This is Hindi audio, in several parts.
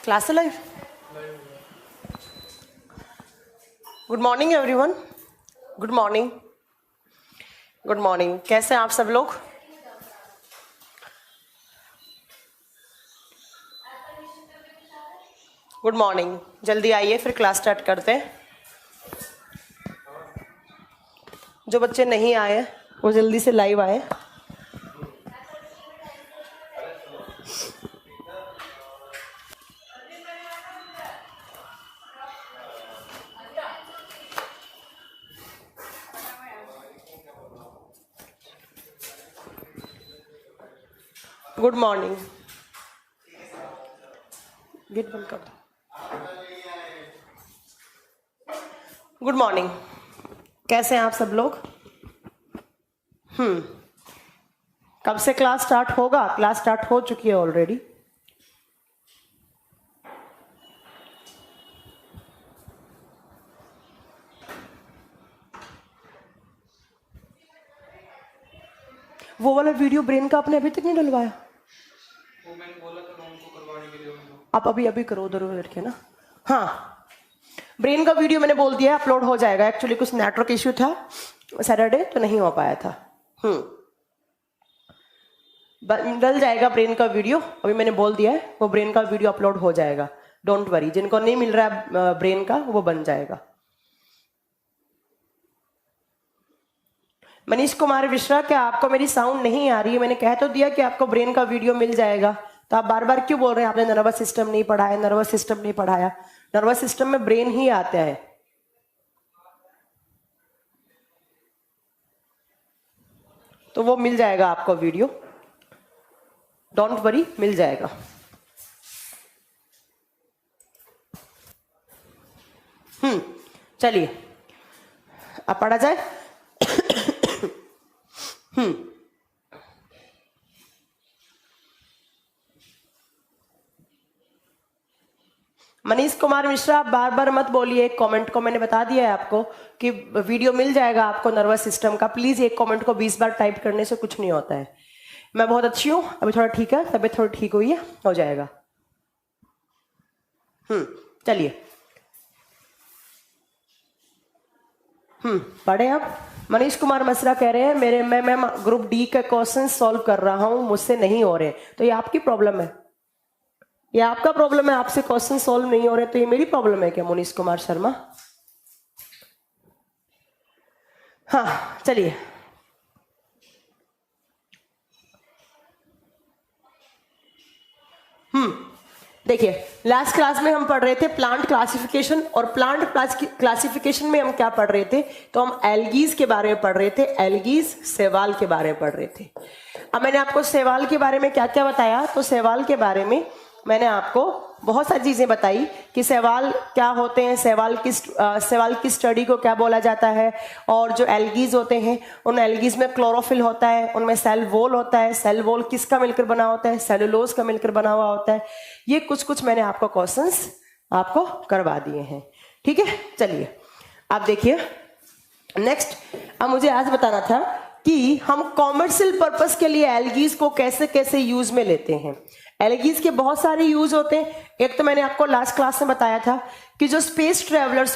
Class live. Good morning everyone. Good morning, good morning. कैसे हैं आप सब लोग? Good morning. जल्दी आइए, फिर क्लास स्टार्ट करते हैं। जो बच्चे नहीं आए वो जल्दी से लाइव आए। Good morning. गेट बंद कर दो। Good morning. कैसे हैं आप सब लोग? कब से क्लास स्टार्ट होगा? क्लास स्टार्ट हो चुकी है ऑलरेडी। वो वाला वीडियो ब्रेन का आपने अभी तक नहीं डलवाया? वो मैंने बोला था ना उनको करवाने के लिए उनको। आप अभी करो उधर बैठ के ना। हाँ, ब्रेन का वीडियो मैंने बोल दिया अपलोड हो जाएगा। एक्चुअली कुछ नेटवर्क इश्यू था सैटरडे, तो नहीं हो पाया था। डल जाएगा ब्रेन का वीडियो, अभी मैंने बोल दिया है। वो ब्रेन का वीडियो अपलोड हो जाएगा, डोंट वरी। जिनको नहीं मिल रहा है ब्रेन का, वो बन जाएगा। मनीष कुमार मिश्रा, क्या आपको मेरी साउंड नहीं आ रही है? मैंने कह तो दिया कि आपको ब्रेन का वीडियो मिल जाएगा, तो आप बार बार क्यों बोल रहे हैं आपने नर्वस सिस्टम नहीं पढ़ाया, नर्वस सिस्टम नहीं पढ़ाया? नर्वस सिस्टम में ब्रेन ही आता है। तो वो मिल जाएगा आपको वीडियो, डोंट वरी, मिल जाएगा। चलिए अब पढ़ा जाए। मनीष कुमार मिश्रा, आप बार बार मत बोलिए कमेंट को। मैंने बता दिया है आपको कि वीडियो मिल जाएगा आपको नर्वस सिस्टम का। प्लीज एक कमेंट को 20 बार टाइप करने से कुछ नहीं होता है। मैं बहुत अच्छी हूँ, अभी थोड़ा ठीक है, तबीयत थोड़ी ठीक हुई है, हो जाएगा। चलिए पढ़े अब। मनीष कुमार मिश्रा कह रहे हैं मैं ग्रुप डी का क्वेश्चन सॉल्व कर रहा हूं, मुझसे नहीं हो रहे। तो ये आपकी प्रॉब्लम है, ये आपका प्रॉब्लम है। आपसे क्वेश्चन सॉल्व नहीं हो रहे तो ये मेरी प्रॉब्लम है क्या मनीष कुमार शर्मा? हाँ चलिए। देखिए, लास्ट क्लास में हम पढ़ रहे थे प्लांट क्लासिफिकेशन, और प्लांट क्लासिफिकेशन में हम क्या पढ़ रहे थे? तो हम एल्गीज के बारे में पढ़ रहे थे, एल्गीज शैवाल के बारे में पढ़ रहे थे। अब मैंने आपको शैवाल के बारे में क्या क्या बताया? तो शैवाल के बारे में मैंने आपको बहुत सारी चीजें बताई कि शैवाल क्या होते हैं, शैवाल की स्टडी को क्या बोला जाता है, और जो एल्गीज होते हैं उन एल्गीज में क्लोरोफिल होता है, उनमें सेल वॉल होता है। सेल वॉल किसका मिलकर बना होता है? सेलुलोज का मिलकर बना हुआ होता है। ये कुछ मैंने आपको क्वेश्चंस आपको करवा दिए हैं, ठीक है। चलिए आप देखिए नेक्स्ट। अब मुझे आज बताना था कि हम कॉमर्शियल पर्पस के लिए एल्गीज को कैसे कैसे यूज में लेते हैं। एल्गीज के बहुत सारे यूज होते हैं। एक तो मैंने आपको लास्ट क्लास में बताया था कि जो स्पेस ट्रेवलर्स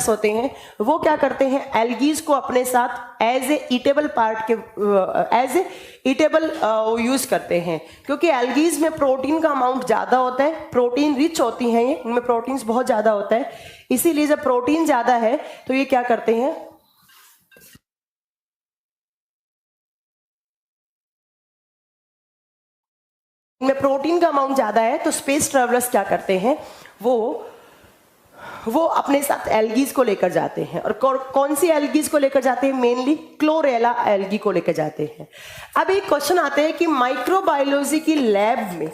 होते हैं वो क्या करते हैं? एल्गीज को अपने साथ एज ए ईटेबल यूज करते हैं, क्योंकि एल्गीज में प्रोटीन का अमाउंट ज्यादा होता है, प्रोटीन रिच होती हैं ये, इनमें प्रोटीन बहुत ज्यादा होता है। इसीलिए जब प्रोटीन ज्यादा है तो ये क्या करते हैं? इनमें प्रोटीन का अमाउंट ज्यादा है, तो स्पेस ट्रेवलर्स क्या करते हैं? वो अपने साथ एल्गीज को लेकर जाते हैं। और कौन सी एल्गीज को लेकर जाते हैं? मेनली क्लोरेला एल्गी को लेकर जाते हैं। अब एक क्वेश्चन आते हैं कि माइक्रोबायोलॉजी की लैब में,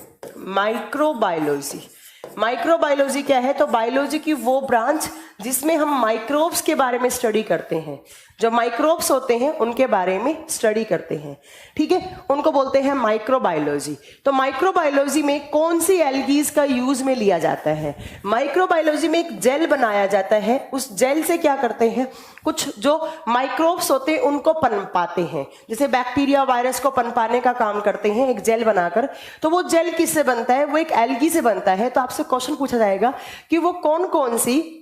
माइक्रोबायोलॉजी क्या है? तो बायोलॉजी की वो ब्रांच जिसमें हम माइक्रोब्स के बारे में स्टडी करते हैं। जो माइक्रोब्स होते हैं उनके बारे में स्टडी करते हैं, ठीक है, उनको बोलते हैं माइक्रोबायोलॉजी। तो माइक्रोबायोलॉजी में कौन सी एल्गीज का यूज में लिया जाता है? माइक्रोबायोलॉजी में एक जेल बनाया जाता है, उस जेल से क्या करते हैं, कुछ जो माइक्रोब्स होते हैं उनको पनपाते हैं, जैसे बैक्टीरिया वायरस को पनपाने का काम करते हैं एक जेल बनाकर। तो वो जेल किससे बनता है? वो एक एल्गी से बनता है। तो आपसे क्वेश्चन पूछा जाएगा कि वो कौन कौन सी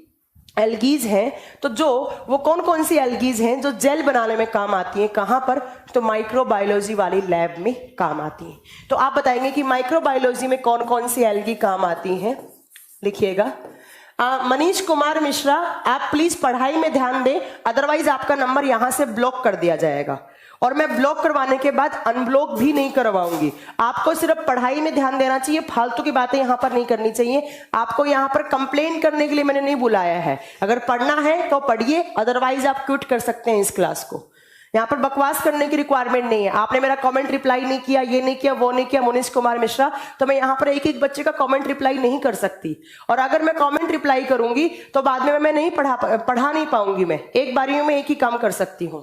एल्गीज हैं, तो वो कौन कौन सी एल्गीज हैं जो जेल बनाने में काम आती हैं, कहां पर? तो माइक्रोबायोलॉजी वाली लैब में काम आती हैं। तो आप बताएंगे कि माइक्रोबायोलॉजी में कौन कौन सी एल्गी काम आती हैं, लिखिएगा। मनीष कुमार मिश्रा, आप प्लीज पढ़ाई में ध्यान दें, अदरवाइज आपका नंबर यहां से ब्लॉक कर दिया जाएगा और मैं ब्लॉक करवाने के बाद अनब्लॉक भी नहीं करवाऊंगी। आपको सिर्फ पढ़ाई में ध्यान देना चाहिए, फालतू की बातें यहां पर नहीं करनी चाहिए। आपको यहां पर कंप्लेन करने के लिए मैंने नहीं बुलाया है। अगर पढ़ना है तो पढ़िए, अदरवाइज आप क्विट कर सकते हैं इस क्लास को। यहां पर बकवास करने की रिक्वायरमेंट नहीं है। आपने मेरा कमेंट रिप्लाई नहीं किया, ये नहीं किया, वो नहीं किया, मनीष कुमार मिश्रा, तो मैं यहां पर एक एक बच्चे का कमेंट रिप्लाई नहीं कर सकती। और अगर मैं कमेंट रिप्लाई करूंगी तो बाद में मैं नहीं पढ़ा नहीं पाऊंगी। मैं एक बारी में एक ही काम कर सकती हूं,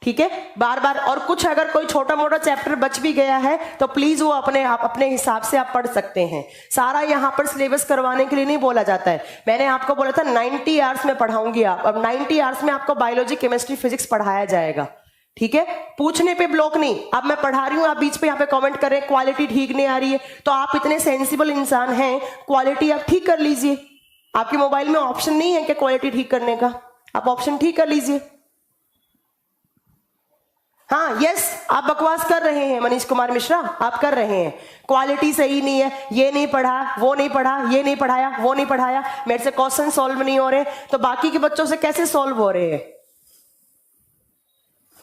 ठीक है, बार बार। और कुछ अगर कोई छोटा मोटा चैप्टर बच भी गया है तो प्लीज वो अपने हिसाब से आप पढ़ सकते हैं। सारा यहाँ पर सिलेबस करवाने के लिए नहीं बोला जाता है। मैंने आपको बोला था 90 आवर्स में पढ़ाऊंगी आप, अब 90 आवर्स में आपको बायोलॉजी, केमिस्ट्री, फिजिक्स पढ़ाया जाएगा, ठीक है। पूछने पे ब्लॉक नहीं। अब मैं पढ़ा रही हूँ, आप बीच पे यहाँ पे कमेंट कर रहे हैं क्वालिटी ठीक नहीं आ रही है, तो आप इतने सेंसिबल इंसान हैं, क्वालिटी आप ठीक कर लीजिए। आपके मोबाइल में ऑप्शन नहीं है क्या क्वालिटी ठीक करने का? आप ऑप्शन ठीक कर लीजिए। हाँ, यस, आप बकवास कर रहे हैं मनीष कुमार मिश्रा, आप कर रहे हैं। क्वालिटी सही नहीं है, ये नहीं पढ़ा, वो नहीं पढ़ा, ये नहीं पढ़ाया, वो नहीं पढ़ाया, मेरे से क्वेश्चन सॉल्व नहीं हो रहे, तो बाकी के बच्चों से कैसे सॉल्व हो रहे हैं?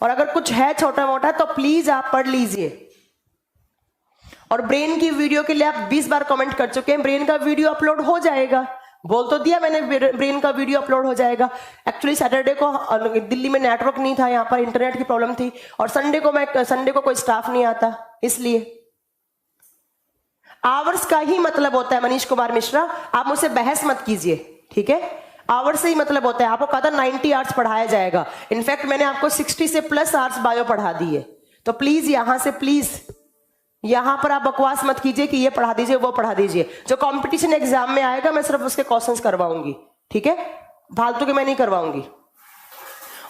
और अगर कुछ है छोटा मोटा तो प्लीज आप पढ़ लीजिए। और ब्रेन की वीडियो के लिए आप 20 बार कमेंट कर चुके हैं, ब्रेन का वीडियो अपलोड हो जाएगा, बोल तो दिया मैंने, ब्रेन का वीडियो अपलोड हो जाएगा। एक्चुअली सैटरडे को दिल्ली में नेटवर्क नहीं था, यहाँ पर इंटरनेट की प्रॉब्लम थी, और संडे को कोई स्टाफ नहीं आता, इसलिए। आवर्स का ही मतलब होता है मनीष कुमार मिश्रा, आप मुझसे बहस मत कीजिए, ठीक है। आवर्स से ही मतलब होता है। आपको कहा था 90 आवर्स पढ़ाया जाएगा, इनफैक्ट मैंने आपको 60 से प्लस आवर्स बायो पढ़ा दी है। तो प्लीज यहां से, प्लीज यहां पर आप बकवास मत कीजिए कि ये पढ़ा दीजिए, वो पढ़ा दीजिए। जो कंपटीशन एग्जाम में आएगा मैं सिर्फ उसके क्वेश्चंस करवाऊंगी, ठीक है, फालतू के मैं नहीं करवाऊंगी।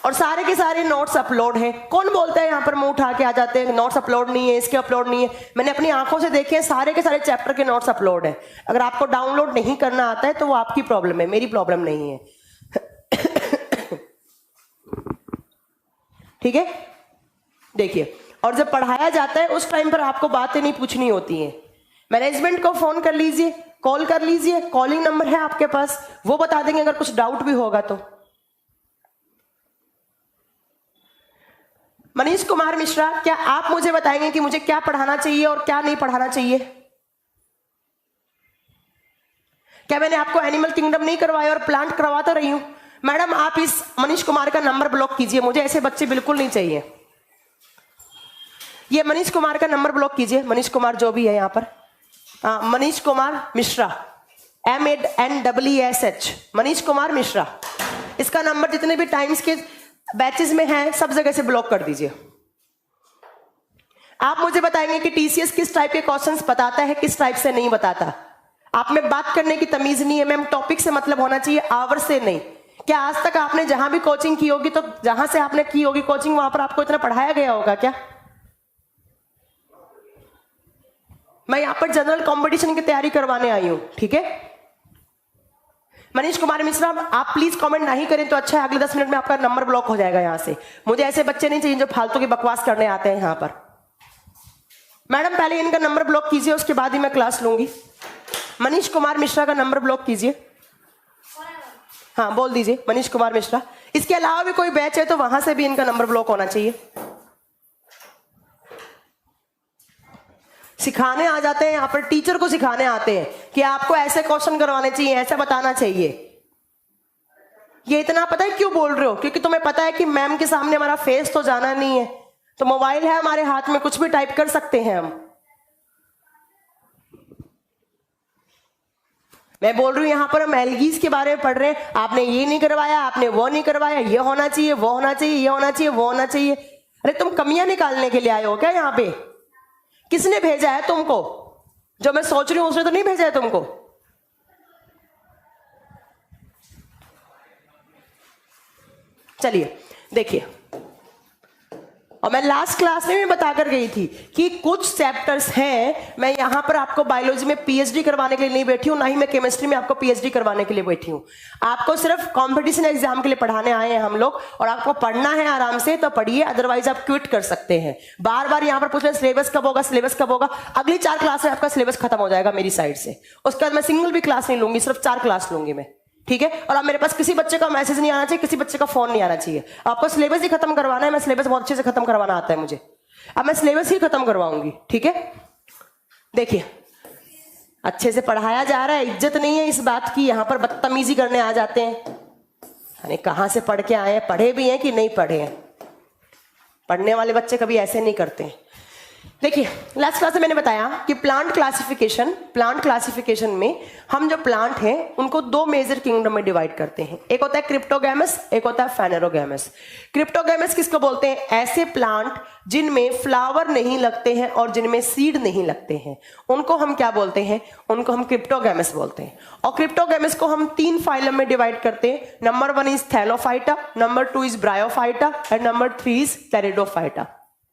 और सारे के सारे नोट्स अपलोड हैं। कौन बोलता है यहाँ पर मुंह उठा के आ जाते हैं नोट्स अपलोड नहीं है, इसके अपलोड नहीं है? मैंने अपनी आंखों से देखे हैं, सारे के सारे चैप्टर के नोट्स अपलोड है। अगर आपको डाउनलोड नहीं करना आता है तो वो आपकी प्रॉब्लम है, मेरी प्रॉब्लम नहीं है, ठीक है। देखिए, और जब पढ़ाया जाता है उस टाइम पर आपको बातें नहीं पूछनी होती हैं। मैनेजमेंट को फोन कर लीजिए, कॉल कर लीजिए, कॉलिंग नंबर है आपके पास, वो बता देंगे अगर कुछ डाउट भी होगा तो। मनीष कुमार मिश्रा, क्या आप मुझे बताएंगे कि मुझे क्या पढ़ाना चाहिए और क्या नहीं पढ़ाना चाहिए? क्या मैंने आपको एनिमल किंगडम नहीं करवाया और प्लांट करवाता रही हूं? मैडम, आप इस मनीष कुमार का नंबर ब्लॉक कीजिए, मुझे ऐसे बच्चे बिल्कुल नहीं चाहिए। ये मनीष कुमार का नंबर ब्लॉक कीजिए, मनीष कुमार जो भी है यहाँ पर, मनीष कुमार मिश्रा, MANEESH, मनीष कुमार मिश्रा, इसका नंबर जितने भी टाइम्स के बैचेस में है सब जगह से ब्लॉक कर दीजिए। आप मुझे बताएंगे कि TCS किस टाइप के क्वेश्चंस बताता है, किस टाइप से नहीं बताता। आप में बात करने की तमीज नहीं है मैम, टॉपिक से मतलब होना चाहिए, आवर से नहीं। क्या आज तक आपने जहां भी कोचिंग की होगी, तो जहां से आपने की होगी कोचिंग, वहां पर आपको इतना पढ़ाया गया होगा क्या? मैं यहां पर जनरल कंपटीशन की तैयारी करवाने आई हूं, ठीक है। मनीष कुमार मिश्रा, आप प्लीज कमेंट नहीं करें तो अच्छा है, अगले 10 मिनट में आपका नंबर ब्लॉक हो जाएगा यहां से। मुझे ऐसे बच्चे नहीं चाहिए जो फालतू की बकवास करने आते हैं यहां पर। मैडम, पहले इनका नंबर ब्लॉक कीजिए, उसके बाद ही मैं क्लास लूंगी। मनीष कुमार मिश्रा का नंबर ब्लॉक कीजिए। हाँ, बोल दीजिए मनीष कुमार मिश्रा। इसके अलावा भी कोई बैच है तो वहां से भी इनका नंबर ब्लॉक होना चाहिए। सिखाने आ जाते हैं यहाँ पर, टीचर को सिखाने आते हैं कि आपको ऐसे क्वेश्चन करवाने चाहिए, ऐसा बताना चाहिए। ये इतना पता है क्यों बोल रहे हो? क्योंकि तुम्हें पता है कि मैम के सामने हमारा फेस तो जाना नहीं है, तो मोबाइल है हमारे हाथ में, कुछ भी टाइप कर सकते हैं हम। मैं बोल रही हूं यहां पर हम एल्गीज के बारे में पढ़ रहे हैं, आपने ये नहीं करवाया, आपने वो नहीं करवाया, ये होना चाहिए, वो होना चाहिए, ये होना चाहिए, वो होना चाहिए। अरे तुम कमियां निकालने के लिए आए हो क्या यहाँ पे? किसने भेजा है तुमको? जो मैं सोच रही हूं उसने तो नहीं भेजा है तुमको। चलिए देखिए, और मैं लास्ट क्लास में भी बताकर गई थी कि कुछ चैप्टर्स हैं, मैं यहां पर आपको बायोलॉजी में पीएचडी करवाने के लिए नहीं बैठी हूं, ना ही मैं केमिस्ट्री में आपको पीएचडी करवाने के लिए बैठी हूं। आपको सिर्फ कंपटीशन एग्जाम के लिए पढ़ाने आए हैं हम लोग, और आपको पढ़ना है आराम से तो पढ़िए, अदरवाइज आप क्विट कर सकते हैं। बार बार यहां पर पूछ रहे सिलेबस कब होगा, सिलेबस कब होगा। अगली 4 क्लास में आपका सिलेबस खत्म हो जाएगा मेरी साइड से, उसके बाद मैं सिंगल भी क्लास नहीं लूंगी, सिर्फ 4 क्लास लूंगी मैं, ठीक है। और अब मेरे पास किसी बच्चे का मैसेज नहीं आना चाहिए, किसी बच्चे का फोन नहीं आना चाहिए। आपको सिलेबस ही खत्म करवाना है, मैं सिलेबस बहुत अच्छे से खत्म करवाना आता है मुझे, अब मैं सिलेबस ही खत्म करवाऊंगी, ठीक है। देखिए अच्छे से पढ़ाया जा रहा है, इज्जत नहीं है इस बात की, यहां पर बदतमीजी करने आ जाते हैं। अरे कहां से पढ़ के आए हैं, पढ़े भी हैं कि नहीं पढ़े हैं? पढ़ने वाले बच्चे कभी ऐसे नहीं करते हैं। देखिए लास्ट क्लास में मैंने बताया कि प्लांट क्लासिफिकेशन में हम जो प्लांट हैं उनको 2 मेजर किंगडम में डिवाइड करते हैं, एक होता है क्रिप्टोगैमस, एक होता है फेनेरोगैमस। क्रिप्टोगैमस किसको बोलते हैं? ऐसे प्लांट जिनमें फ्लावर नहीं लगते हैं और जिनमें सीड नहीं लगते हैं, उनको हम क्या बोलते हैं? उनको हम क्रिप्टोगैमस बोलते हैं। और क्रिप्टोगैमस को हम 3 फाइलम में डिवाइड करते हैं। Number 1 is Thallophyta, number 2 is bryophyta and number 3 is pteridophyta.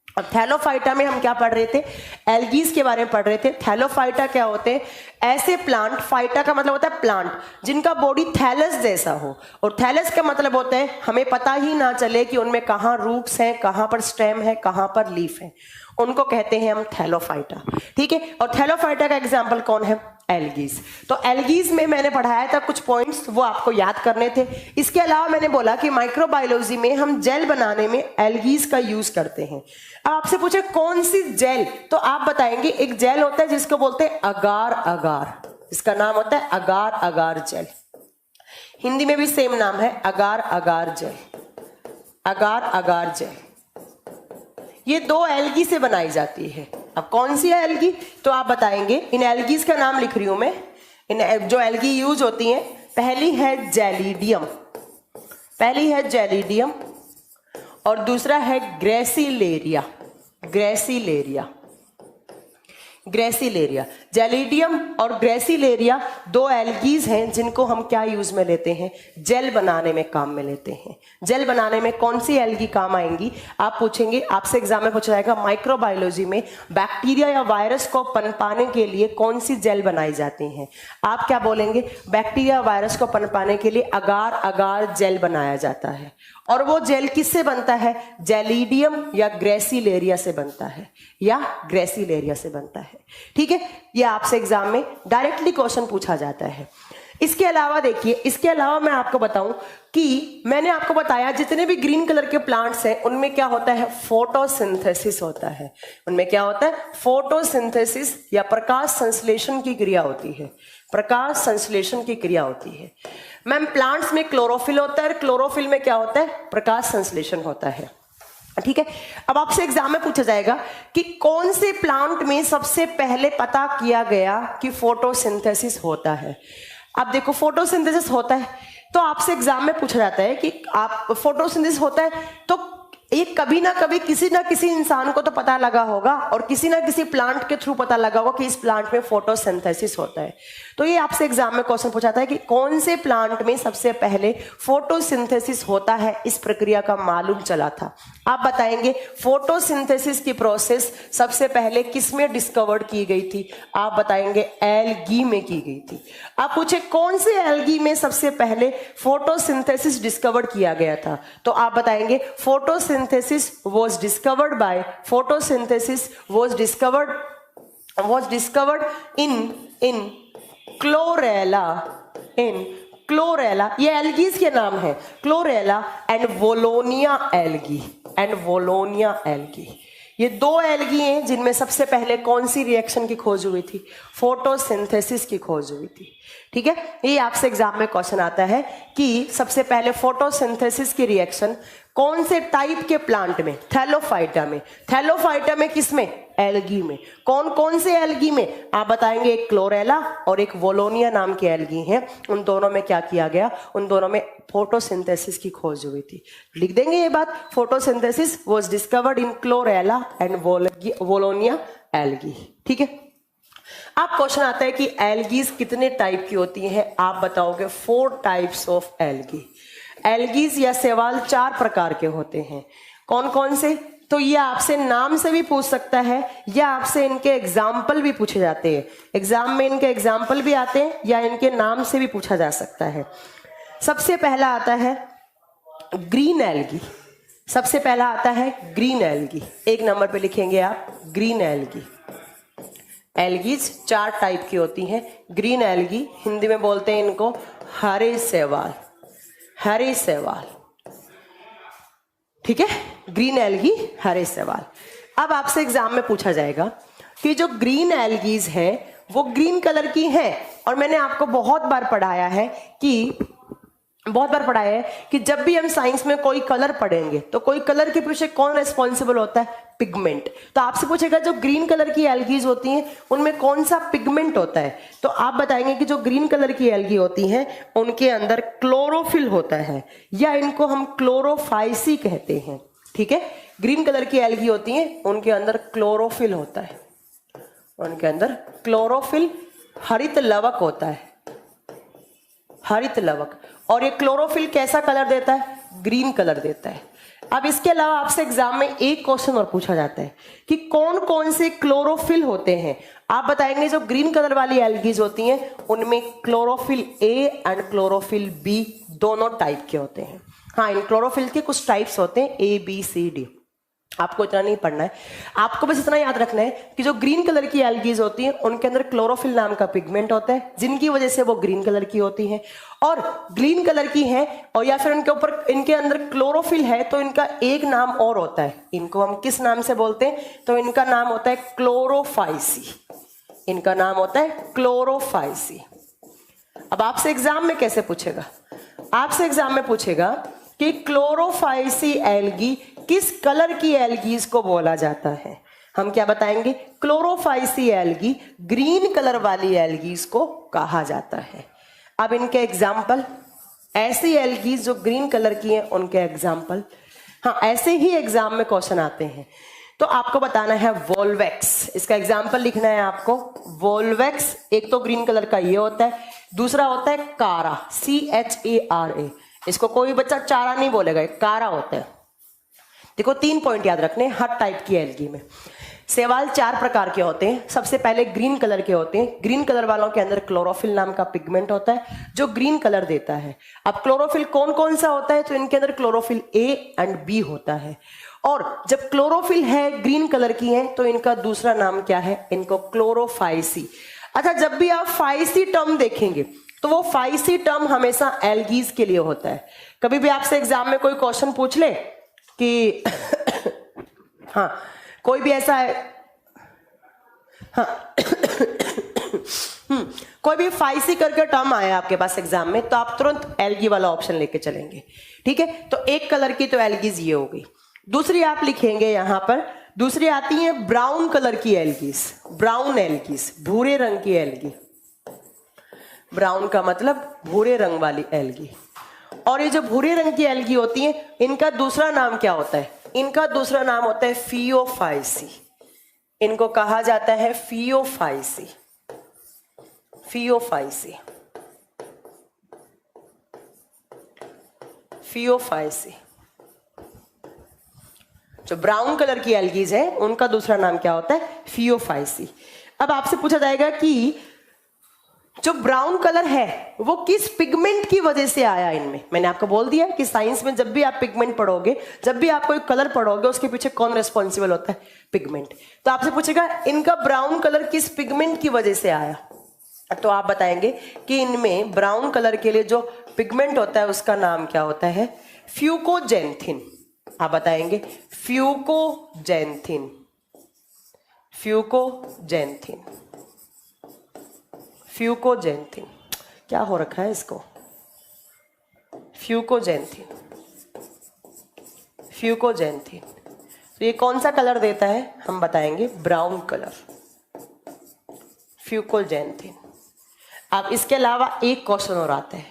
और थैलोफाइटा में हम क्या पढ़ रहे थे? एल्गीज के बारे में पढ़ रहे थे। थैलोफाइटा क्या होते हैं? ऐसे प्लांट, फाइटा का मतलब होता है प्लांट, जिनका बॉडी थैलस जैसा हो, और थैलस का मतलब होता है हमें पता ही ना चले कि उनमें कहाँ रूट्स हैं, कहाँ पर स्टेम है, कहाँ पर लीफ है, उनको कहते हैं हम थैलोफाइटा, ठीक है। और थैलोफाइटा का एग्जाम्पल कौन है? एल्गीज। तो एल्गीज में मैंने पढ़ाया था कुछ पॉइंट्स, वो आपको याद करने थे। इसके अलावा मैंने बोला कि माइक्रोबायोलॉजी में हम जेल बनाने में एल्गीज का यूज करते हैं। अब आपसे पूछे कौन सी जेल, तो आप बताएंगे एक जेल होता है जिसको बोलते हैं अगार अगार, इसका नाम होता है अगार अगार जेल। हिंदी में भी सेम नाम है, अगार अगार जेल, अगार अगार जेल। ये 2 एल्गी से बनाई जाती है। अब कौन सी है एल्गी, तो आप बताएंगे। इन एल्गीज का नाम लिख रही हूं मैं, इन जो एल्गी यूज होती हैं, पहली है जेलिडियम, पहली है जेलिडियम, और दूसरा है ग्रेसिलेरिया, ग्रेसिलेरिया, ग्रेसिलेरिया। जेलिडियम और ग्रेसिलेरिया 2 एल्गीज हैं जिनको हम क्या यूज में लेते हैं? जेल बनाने में काम में लेते हैं। जेल बनाने में कौन सी एल्गी काम आएंगी? आप पूछेंगे, आपसे एग्जाम में पूछा जाएगा माइक्रोबायोलॉजी में बैक्टीरिया या वायरस को पनपाने के लिए कौन सी जेल बनाई जाती है? आप क्या बोलेंगे? बैक्टीरिया वायरस को पनपाने के लिए अगार अगार जेल बनाया जाता है। और वो जेल किससे बनता है? जेलिडियम या ग्रेसिलेरिया से बनता है, या ग्रेसिलेरिया से बनता है, ठीक है। ये आपसे एग्जाम में डायरेक्टली क्वेश्चन पूछा जाता है। इसके अलावा देखिए, इसके अलावा मैं आपको बताऊं कि मैंने आपको बताया जितने भी ग्रीन कलर के प्लांट्स हैं उनमें क्या होता है? फोटोसिंथेसिस होता है। उनमें क्या होता है? फोटोसिंथेसिस या प्रकाश संश्लेषण की क्रिया होती है, प्रकाश संश्लेषण की क्रिया होती है। मैम प्लांट्स में क्लोरोफिल होता है, क्लोरोफिल में क्या होता है? प्रकाश संश्लेषण होता है, ठीक है। अब आपसे एग्जाम में पूछा जाएगा कि कौन से प्लांट में सबसे पहले पता किया गया कि फोटोसिंथेसिस होता है। अब देखो फोटोसिंथेसिस होता है तो आपसे एग्जाम में पूछा जाता है कि आप फोटोसिंथेसिस होता है तो ये कभी ना कभी किसी ना किसी इंसान को तो पता लगा होगा, और किसी ना किसी प्लांट के थ्रू पता लगा होगा कि इस प्लांट में फोटोसिंथेसिस होता है। तो ये आपसे एग्जाम में क्वेश्चन पूछाता है कि कौन से प्लांट में सबसे पहले फोटोसिंथेसिस होता है, इस प्रक्रिया का मालूम चला था। आप बताएंगे फोटोसिंथेसिस की प्रोसेस सबसे पहले किस में डिस्कवर्ड की गई थी? आप बताएंगे एल्गी में की गई थी। आप पूछे कौन से एल्गी में सबसे पहले फोटोसिंथेसिस डिस्कवर्ड किया गया था, तो आप बताएंगे photosynthesis was discovered by photosynthesis was discovered in chlorella, in chlorella. ये एल्गीज के नाम है, chlorella and valonia algae, and valonia algae. ये दो एल्गी हैं जिनमें सबसे पहले कौन सी रिएक्शन की खोज हुई थी? फोटोसिंथेसिस की खोज हुई थी। ठीक है, ये आपसे एग्जाम में क्वेश्चन आता है कि सबसे पहले फोटोसिंथेसिस की रिएक्शन कौन से टाइप के प्लांट में? थैलोफाइटा में। थैलोफाइटा में किसमें? एल्गी में। कौन कौन से एल्गी में? आप बताएंगे एक क्लोरेला और एक वोलोनिया नाम की एल्गी हैं। उन दोनों में क्या किया गया? उन दोनों में फोटोसिंथेसिस की खोज हुई थी। लिख देंगे ये बात, photosynthesis was discovered in chlorella and valonia algae. ठीक है, अब क्वेश्चन आता है कि एल्गीज कितने टाइप की होती हैं? आप बताओगे 4 टाइप्स ऑफ एल्गी। एल्गीज या शैवाल 4 प्रकार के होते हैं। कौन कौन से? तो ये आपसे नाम से भी पूछ सकता है या आपसे इनके एग्जाम्पल भी पूछे जाते हैं। एग्जाम में इनके एग्जाम्पल भी आते हैं या इनके नाम से भी पूछा जा सकता है। सबसे पहला आता है ग्रीन एल्गी। सबसे पहला आता है ग्रीन एल्गी। 1 नंबर पे लिखेंगे आप ग्रीन एल्गी। एल्गीज 4 टाइप की होती हैं। ग्रीन एल्गी, हिंदी में बोलते हैं इनको हरे शैवाल। हरे शैवाल, ठीक है, ग्रीन एल्गी हरे शैवाल। अब आपसे एग्जाम में पूछा जाएगा कि जो ग्रीन एल्गीज हैं वो ग्रीन कलर की हैं, और मैंने आपको बहुत बार पढ़ाया है कि जब भी हम साइंस में कोई कलर पढ़ेंगे तो कोई कलर के पीछे कौन रिस्पॉन्सिबल होता है? पिगमेंट। तो आपसे पूछेगा जो ग्रीन कलर की एल्गीज होती हैं उनमें कौन सा पिगमेंट होता है? तो आप बताएंगे कि जो ग्रीन कलर की एल्गी होती हैं उनके अंदर क्लोरोफिल होता है, या इनको हम क्लोरोफाइसी कहते हैं। ठीक है, ग्रीन कलर की एल्गी होती हैं उनके अंदर क्लोरोफिल होता है, उनके अंदर क्लोरोफिल हरित लवक होता है, हरित लवक। और ये क्लोरोफिल कैसा कलर देता है? ग्रीन कलर देता है। अब इसके अलावा आपसे एग्जाम में एक क्वेश्चन और पूछा जाता है कि कौन कौन से क्लोरोफिल होते हैं। आप बताएंगे जो ग्रीन कलर वाली एल्गीज होती हैं उनमें chlorophyll A and chlorophyll B दोनों टाइप के होते हैं। हाँ, इन क्लोरोफिल के कुछ टाइप्स होते हैं A B C D। आपको इतना नहीं पढ़ना है, आपको बस इतना याद रखना है कि जो ग्रीन कलर की एल्गीज होती हैं उनके अंदर क्लोरोफिल नाम का पिगमेंट होता है जिनकी वजह से वो ग्रीन कलर की होती हैं। और ग्रीन कलर की हैं और या फिर उनके ऊपर इनके अंदर क्लोरोफिल है तो इनका एक नाम और होता है। इनको हम किस नाम से बोलते हैं? तो इनका नाम होता है क्लोरोफाइसी। इनका नाम होता है क्लोरोफाइसी। अब आपसे एग्जाम में कैसे पूछेगा? आपसे एग्जाम में पूछेगा कि क्लोरोफाइसी एल्गी किस कलर की एल्गीज को बोला जाता है। हम क्या बताएंगे? क्लोरोफाइसी एल्गी ग्रीन कलर वाली एल्गीज को कहा जाता है। अब इनके एग्जाम्पल, ऐसी एल्गीज जो ग्रीन कलर की हैं उनके एग्जाम्पल। हाँ, ऐसे ही एग्जाम में क्वेश्चन आते हैं। तो आपको बताना है वोल्वेक्स, इसका एग्जाम्पल लिखना है आपको। वोल्वेक्स एक तो ग्रीन कलर का ये होता है, दूसरा होता है कारा, CHARA। इसको कोई बच्चा चारा नहीं बोलेगा, कारा होता है। देखो 3 पॉइंट याद रखने हर टाइप की एल्गी में। शैवाल 4 प्रकार के होते हैं। सबसे पहले ग्रीन कलर के होते हैं। ग्रीन कलर वालों के अंदर क्लोरोफिल नाम का पिगमेंट होता है जो ग्रीन कलर देता है। अब क्लोरोफिल कौन कौन सा होता है? तो इनके अंदर क्लोरोफिल A एंड B होता है। और जब क्लोरोफिल है ग्रीन कलर की है तो इनका दूसरा नाम क्या है? इनको क्लोरोफाइसी। अच्छा, जब भी आप फाइसी टर्म देखेंगे तो वो फाइसी टर्म हमेशा एल्गीज के लिए होता है। कभी भी आपसे एग्जाम में कोई क्वेश्चन पूछ ले कि हाँ कोई भी ऐसा है, हाँ कोई भी फाइसी करके टर्म आया आपके पास एग्जाम में तो आप तुरंत एल्गी वाला ऑप्शन लेके चलेंगे। ठीक है, तो एक कलर की तो एल्गीज ये हो गई। दूसरी आप लिखेंगे यहां पर, दूसरी आती है ब्राउन कलर की एल्गीज। ब्राउन एल्गीज, भूरे रंग की एल्गी। ब्राउन का मतलब भूरे रंग वाली एल्गी। और ये जो भूरे रंग की एल्गी होती है इनका दूसरा नाम क्या होता है? इनका दूसरा नाम होता है फियोफाइसी। इनको कहा जाता है फियोफाइसी। Phaeophyceae, Phaeophyceae. जो ब्राउन कलर की एल्गीज है उनका दूसरा नाम क्या होता है? फियोफाइसी। अब आपसे पूछा जाएगा कि जो ब्राउन कलर है वो किस पिगमेंट की वजह से आया इनमें। मैंने आपको बोल दिया कि साइंस में जब भी आप पिगमेंट पढ़ोगे, जब भी आप कोई कलर पढ़ोगे उसके पीछे कौन रिस्पॉन्सिबल होता है? पिगमेंट। तो आपसे पूछेगा इनका ब्राउन कलर किस पिगमेंट की वजह से आया, तो आप बताएंगे कि इनमें ब्राउन कलर के लिए जो पिगमेंट होता है उसका नाम क्या होता है? फ्यूकोजेंथिन। आप बताएंगे फ्यूकोजेंथिन। फ्यूकोजेंथिन, फ्यूकोजेंथिन, क्या हो रखा है इसको, फ्यूकोजेंथिन, फ्यूकोजेंथिन। तो ये कौन सा कलर देता है, हम बताएंगे ब्राउन कलर, फ्यूकोजेंथिन। अब इसके अलावा एक क्वेश्चन और आता है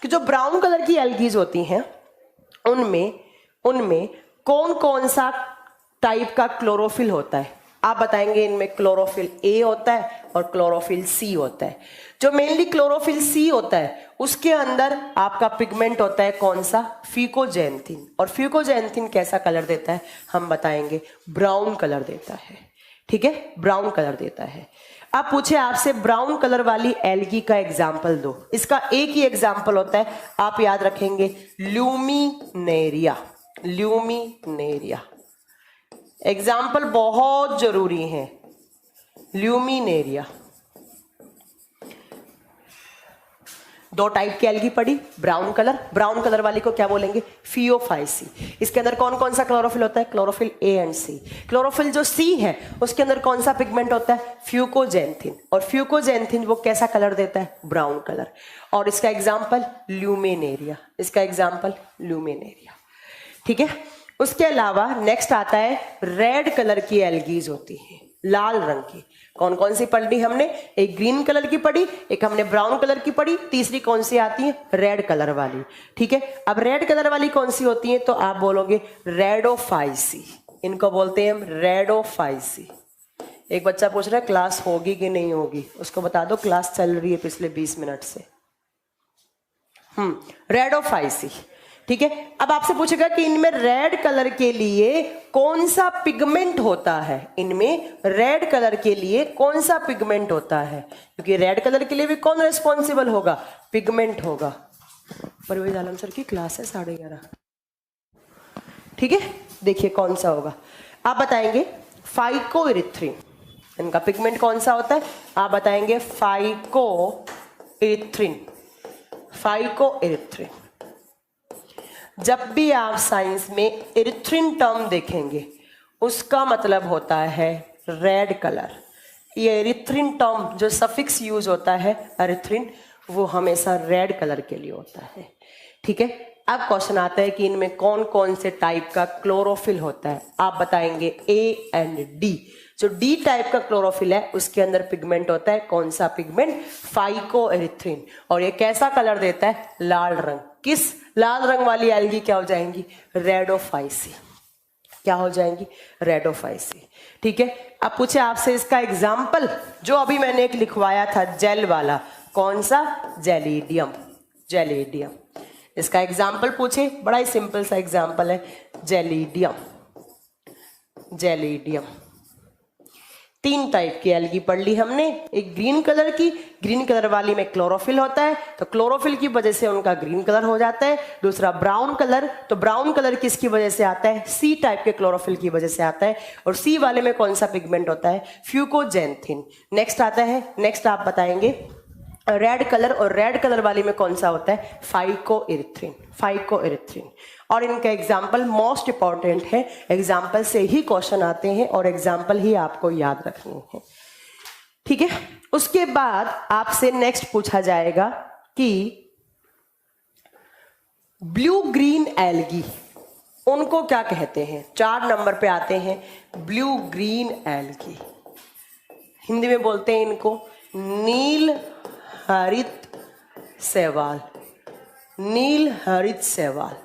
कि जो ब्राउन कलर की एल्गीज होती हैं उनमें कौन कौन सा टाइप का क्लोरोफिल होता है। आप बताएंगे इनमें क्लोरोफिल ए होता है और क्लोरोफिल सी होता है। जो मेनली क्लोरोफिल सी होता है उसके अंदर आपका पिगमेंट होता है कौन सा, फ्यूकोजेंथिन। और फ्यूकोजेंथिन कैसा कलर देता है, हम बताएंगे ब्राउन कलर देता है। ठीक है, ब्राउन कलर देता है। अब पूछे आपसे ब्राउन कलर वाली एल्गी का एग्जाम्पल दो। इसका एक ही एग्जाम्पल होता है, आप याद रखेंगे ल्यूमिनेरिया, ल्यूमिनेरिया। एग्जाम्पल बहुत जरूरी है, ल्यूमिनेरिया। दो टाइप की एल्गी पड़ी, ब्राउन कलर, ब्राउन कलर वाली को क्या बोलेंगे, फियोफाइसी। इसके अंदर कौन कौन सा क्लोरोफिल होता है, chlorophyll A and C. Chlorophyll जो सी है उसके अंदर कौन सा पिगमेंट होता है, फ्यूकोजेंथिन। और फ्यूकोजेंथिन वो कैसा कलर देता है, ब्राउन कलर। और इसका एग्जाम्पल ल्यूमिनेरिया, इसका एग्जाम्पल ल्यूमिनेरिया। ठीक है, उसके अलावा नेक्स्ट आता है रेड कलर की एल्गीज होती है, लाल रंग की। कौन कौन सी पढ़ी हमने, एक ग्रीन कलर की पढ़ी, एक हमने ब्राउन कलर की पढ़ी, तीसरी कौन सी आती है, रेड कलर वाली। ठीक है, अब रेड कलर वाली कौन सी होती है, तो आप बोलोगे रेडोफाइसी, इनको बोलते हैं हम रेडोफाइसी। एक बच्चा पूछ रहा है क्लास होगी कि नहीं होगी, उसको बता दो क्लास चल रही है पिछले 20 मिनट से। रेडोफाइसी। ठीक है, अब आपसे पूछेगा कि इनमें रेड कलर के लिए कौन सा पिगमेंट होता है, इनमें रेड कलर के लिए कौन सा पिगमेंट होता है, क्योंकि रेड कलर के लिए भी कौन रिस्पॉन्सिबल होगा, पिगमेंट होगा। परवेज आलम सर की क्लास है 11:30। ठीक है, देखिए कौन सा होगा, आप बताएंगे फाइकोइरिथ्रिन। इनका पिगमेंट कौन सा होता है, आप बताएंगे फाइकोइरिथ्रिन, फाइकोइरिथ्रिन। जब भी आप साइंस में इरिथ्रिन टर्म देखेंगे उसका मतलब होता है रेड कलर। ये इरिथ्रिन टर्म जो सफिक्स यूज होता है इरिथ्रिन, वो हमेशा रेड कलर के लिए होता है। ठीक है, अब क्वेश्चन आता है कि इनमें कौन कौन से टाइप का क्लोरोफिल होता है। आप बताएंगे ए एंड डी। जो डी टाइप का क्लोरोफिल है उसके अंदर पिगमेंट होता है कौन सा पिगमेंट, फाइकोइरिथ्रिन। और ये कैसा कलर देता है, लाल रंग। किस लाल रंग वाली एल्गी क्या हो जाएंगी, रेडोफाइसी। क्या हो जाएंगी, रेडोफाइसी। ठीक है, अब पूछे आपसे इसका एग्जाम्पल, जो अभी मैंने एक लिखवाया था जेल वाला, कौन सा, जेलिडियम, जेलिडियम। इसका एग्जाम्पल पूछे, बड़ा ही सिंपल सा एग्जाम्पल है, जेलिडियम, जेलिडियम। 3 टाइप की एल्गी पढ़ ली हमने, एक ग्रीन कलर की, ग्रीन कलर वाली में क्लोरोफिल होता है तो क्लोरोफिल की वजह से उनका ग्रीन कलर हो जाता है। दूसरा ब्राउन कलर, तो ब्राउन कलर किसकी वजह से आता है, सी टाइप के क्लोरोफिल की वजह से आता है। और सी वाले में कौन सा पिगमेंट होता है, फ्यूकोजेंथिन। नेक्स्ट आता है, नेक्स्ट आप बताएंगे रेड कलर, और रेड कलर वाली में कौन सा होता है, फाइकोइरिथ्रिन, फाइकोइरिथ्रिन। और इनका एग्जाम्पल मोस्ट इंपॉर्टेंट है, एग्जाम्पल से ही क्वेश्चन आते हैं और एग्जाम्पल ही आपको याद रखने हैं। ठीक है, उसके बाद आपसे नेक्स्ट पूछा जाएगा कि ब्लू ग्रीन एल्गी उनको क्या कहते हैं। 4 नंबर पे आते हैं ब्लू ग्रीन एल्गी, हिंदी में बोलते हैं इनको नील हरित शैवाल, नील हरित शैवाल।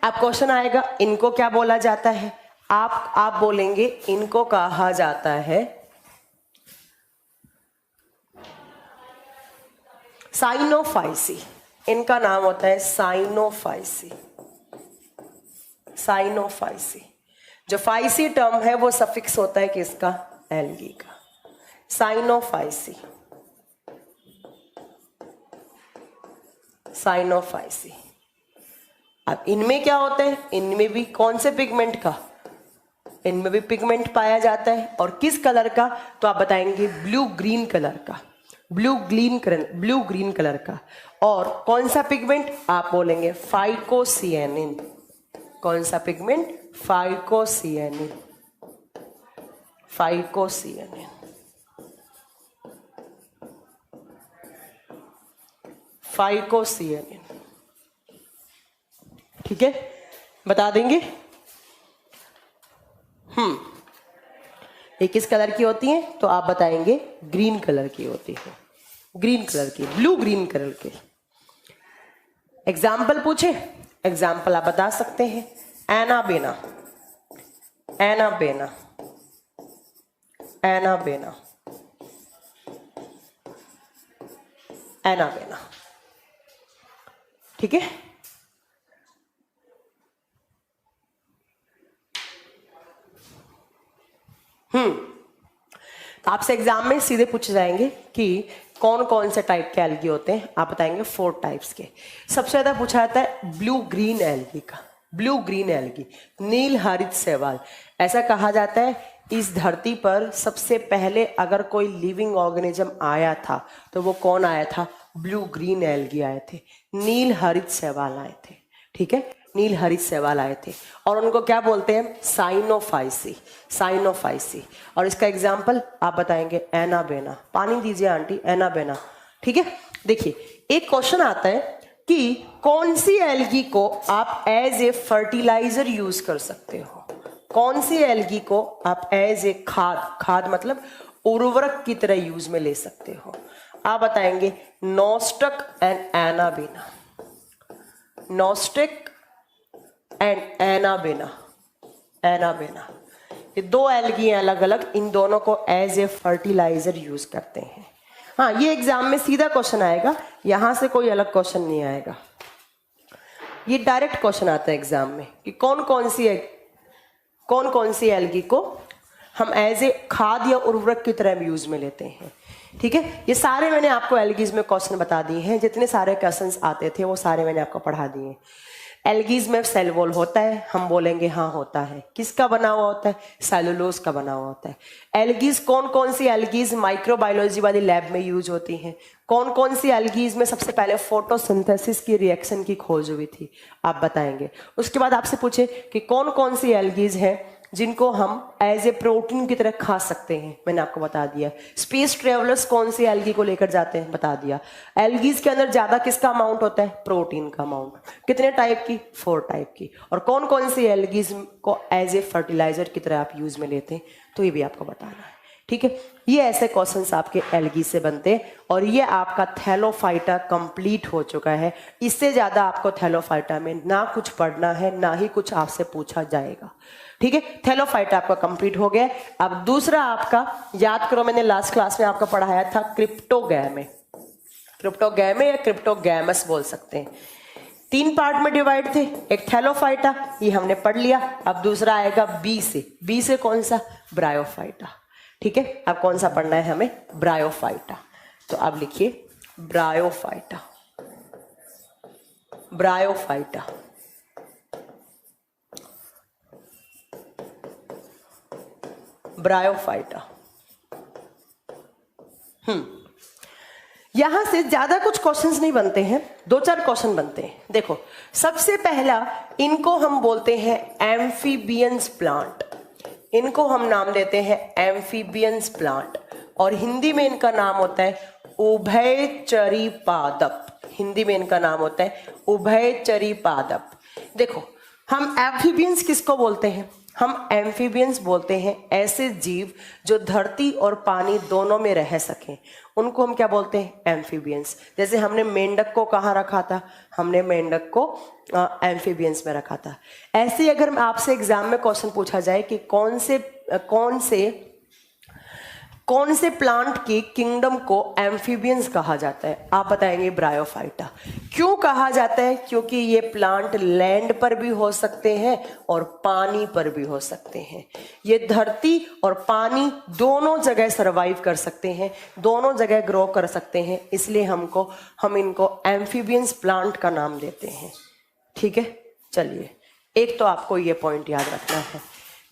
अब क्वेश्चन आएगा इनको क्या बोला जाता है, आप बोलेंगे इनको कहा जाता है साइनोफाइसी। इनका नाम होता है साइनोफाइसी, साइनोफाइसी। जो फाइसी टर्म है वो सफिक्स होता है किसका, एल्गी का, साइनोफाइसी, साइनोफाइसी। अब इनमें क्या होता है, इनमें भी कौन से पिगमेंट का, इनमें भी पिगमेंट पाया जाता है। और किस कलर का, तो आप बताएंगे ब्लू ग्रीन कलर का, ब्लू ग्रीन कलर का। और कौन सा पिगमेंट, आप बोलेंगे फाइकोसियानिन। कौन सा पिगमेंट, फाइकोसियानिन, फाइकोसिएनिन, फाइकोसिएनिन। ठीक है, बता देंगे। ये किस कलर की होती है? तो आप बताएंगे ग्रीन कलर की होती है, ग्रीन कलर की, ब्लू ग्रीन कलर की। एग्जाम्पल पूछे? एग्जाम्पल आप बता सकते हैं। Anabaena, anabaena, anabaena, anabaena. ठीक है, तो आपसे एग्जाम में सीधे पूछे जाएंगे कि कौन कौन से टाइप के एल्गी होते हैं। आप बताएंगे 4 टाइप्स के। सबसे ज्यादा पूछा जाता है ब्लू ग्रीन एल्गी का, ब्लू ग्रीन एल्गी, नील हरित शैवाल। ऐसा कहा जाता है इस धरती पर सबसे पहले अगर कोई लिविंग ऑर्गेनिज्म आया था तो वो कौन आया था? ब्लू ग्रीन एल्गी आए थे, नील हरित शैवाल आए थे। ठीक है, नील हरित शैवाल आए थे और उनको क्या बोलते हैं? Cyanophyceae, Cyanophyceae. और इसका एग्जाम्पल आप बताएंगे एनाबेना। पानी दीजिए आंटी, एनाबेना। ठीक है, देखिए एक क्वेश्चन आता है कि कौन सी एल्गी को आप एज ए फर्टिलाइजर यूज कर सकते हो? कौन सी एल्गी को आप एज ए खाद, खाद मतलब उर्वरक की तरह यूज में ले सकते हो? आप बताएंगे nostoc and anabaena, nostoc and anabaena, anabaena. ये 2 एल्गी हैं अलग अलग, इन दोनों को एज ए फर्टिलाइजर यूज करते हैं। हाँ, ये एग्जाम में सीधा क्वेश्चन आएगा, यहां से कोई अलग क्वेश्चन नहीं आएगा। ये डायरेक्ट क्वेश्चन आता है एग्जाम में कि कौन कौन सी एल्गी को हम एज ए खाद या उर्वरक की तरह यूज में लेते हैं। ठीक है, ये सारे मैंने आपको एल्गीज में क्वेश्चन बता दिए हैं। जितने सारे क्वेश्चंस आते थे वो सारे मैंने आपको पढ़ा दिए। एल्गीज में सेल वॉल होता है, हम बोलेंगे हाँ होता है। किसका बना हुआ होता है? सेलुलोज का बना हुआ होता है। एल्गीज कौन कौन सी एल्गीज माइक्रोबायोलॉजी वाली लैब में यूज होती हैं? कौन कौन सी एल्गीज में सबसे पहले फोटोसिंथेसिस की रिएक्शन की खोज हुई थी? आप बताएंगे। उसके बाद आपसे पूछे कि कौन कौन सी एल्गीज हैं जिनको हम एज ए प्रोटीन की तरह खा सकते हैं, मैंने आपको बता दिया। स्पेस ट्रेवलर्स कौन सी एल्गी को लेकर जाते हैं, बता दिया। एल्गीज के अंदर ज्यादा किसका अमाउंट होता है? प्रोटीन का अमाउंट। कितने टाइप की? 4 टाइप की। और कौन कौन सी एल्गीज को एज ए फर्टिलाइजर की तरह आप यूज में लेते हैं, तो ये भी आपको बताना है। ठीक है, ये ऐसे क्वेश्चंस आपके एल्गी से बनते हैं। और ये आपका थैलोफाइटा कंप्लीट हो चुका है। इससे ज्यादा आपको थैलोफाइटा में ना कुछ पढ़ना है, ना ही कुछ आपसे पूछा जाएगा। ठीक है, थैलोफाइटा आपका कंप्लीट हो गया। अब दूसरा आपका याद करो, मैंने लास्ट क्लास में आपको पढ़ाया था क्रिप्टोगैमे, क्रिप्टोगैमे या क्रिप्टोगैमस बोल सकते हैं। 3 पार्ट में डिवाइड थे। एक थैलोफाइटा, ये हमने पढ़ लिया। अब दूसरा आएगा बी से। बी से कौन सा? ब्रायोफाइटा। ठीक है, अब कौन सा पढ़ना है हमें? ब्रायोफाइटा। तो अब लिखिए ब्रायोफाइटा, ब्रायोफाइटा। ब्रायोफाइटा। यहां से ज्यादा कुछ क्वेश्चंस नहीं बनते हैं, 2-4 क्वेश्चन बनते हैं। देखो, सबसे पहला इनको हम बोलते हैं एम्फीबियंस प्लांट। इनको हम नाम देते हैं एम्फीबियंस प्लांट और हिंदी में इनका नाम होता है उभयचरी पादप। हिंदी में इनका नाम होता है उभयचरी पादप। देखो, हम एम्फीबियंस किसको बोलते हैं? हम एम्फीबियंस बोलते हैं ऐसे जीव जो धरती और पानी दोनों में रह सकें, उनको हम क्या बोलते हैं? एम्फीबियंस। जैसे हमने मेंढक को कहाँ रखा था? हमने मेंढक को एम्फीबियंस में रखा था। ऐसे अगर आपसे एग्जाम में क्वेश्चन पूछा जाए कि कौन से प्लांट की किंगडम को एम्फीबियंस कहा जाता है, आप बताएंगे ब्रायोफाइटा। क्यों कहा जाता है? क्योंकि ये प्लांट लैंड पर भी हो सकते हैं और पानी पर भी हो सकते हैं। ये धरती और पानी दोनों जगह सरवाइव कर सकते हैं, दोनों जगह ग्रो कर सकते हैं, इसलिए हम इनको एम्फीबियंस प्लांट का नाम देते हैं। ठीक है, चलिए, एक तो आपको ये पॉइंट याद रखना है।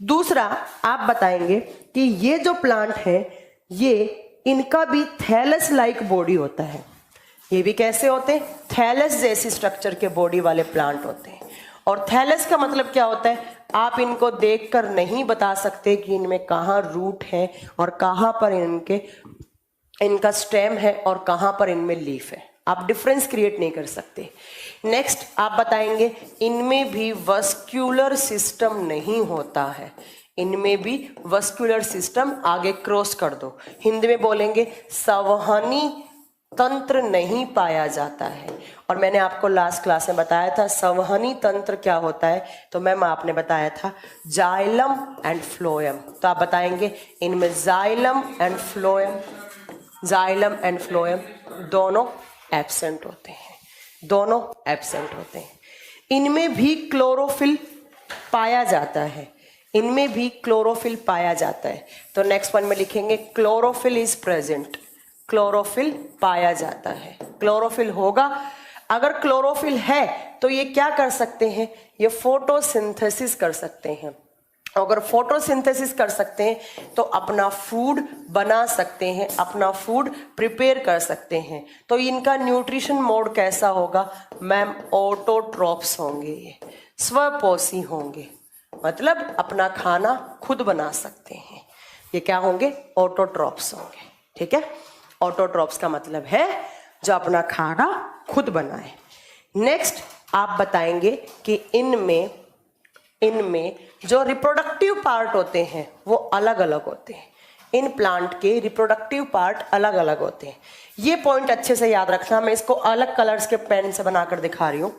दूसरा, आप बताएंगे कि ये जो प्लांट है ये इनका भी थैलस लाइक बॉडी होता है। ये भी कैसे होते हैं? थैलस जैसी स्ट्रक्चर के बॉडी वाले प्लांट होते हैं। और थैलस का मतलब क्या होता है? आप इनको देखकर नहीं बता सकते कि इनमें कहाँ रूट है और कहाँ पर इनका स्टेम है और कहाँ पर इनमें लीफ है। आप डिफरेंस क्रिएट नहीं कर सकते। नेक्स्ट आप बताएंगे इनमें भी वस्क्यूलर सिस्टम नहीं होता है, इनमें भी वस्क्यूलर सिस्टम, आगे क्रॉस कर दो, हिंदी में बोलेंगे संवहनी तंत्र नहीं पाया जाता है। और मैंने आपको लास्ट क्लास में बताया था संवहनी तंत्र क्या होता है, तो मैम आपने बताया था जाइलम एंड फ्लोएम। तो आप बताएंगे इनमें जाइलम एंड फ्लोएम दोनों एब्सेंट होते हैं, दोनों एब्सेंट होते हैं। इनमें भी क्लोरोफिल पाया जाता है, इनमें भी क्लोरोफिल पाया जाता है। तो नेक्स्ट वन में लिखेंगे क्लोरोफिल इज प्रेजेंट, क्लोरोफिल पाया जाता है, क्लोरोफिल होगा। अगर क्लोरोफिल है तो ये क्या कर सकते हैं, ये फोटोसिंथेसिस कर सकते हैं। अगर फोटोसिंथेसिस कर सकते हैं तो अपना फूड बना सकते हैं, अपना फूड प्रिपेयर कर सकते हैं। तो इनका न्यूट्रिशन मोड कैसा होगा मैम, ऑटोट्रॉप्स होंगे, ये स्वपोषी होंगे, मतलब अपना खाना खुद बना सकते हैं। ये क्या होंगे, ऑटोट्रॉप्स होंगे। ठीक है, ऑटोट्रॉप्स का मतलब है जो अपना खाना खुद बनाए। नेक्स्ट आप बताएंगे कि इनमें जो रिप्रोडक्टिव पार्ट होते हैं वो अलग अलग होते हैं। इन प्लांट के रिप्रोडक्टिव पार्ट अलग अलग होते हैं। ये पॉइंट अच्छे से याद रखना, मैं इसको अलग कलर्स के पेन से बनाकर दिखा रही हूं।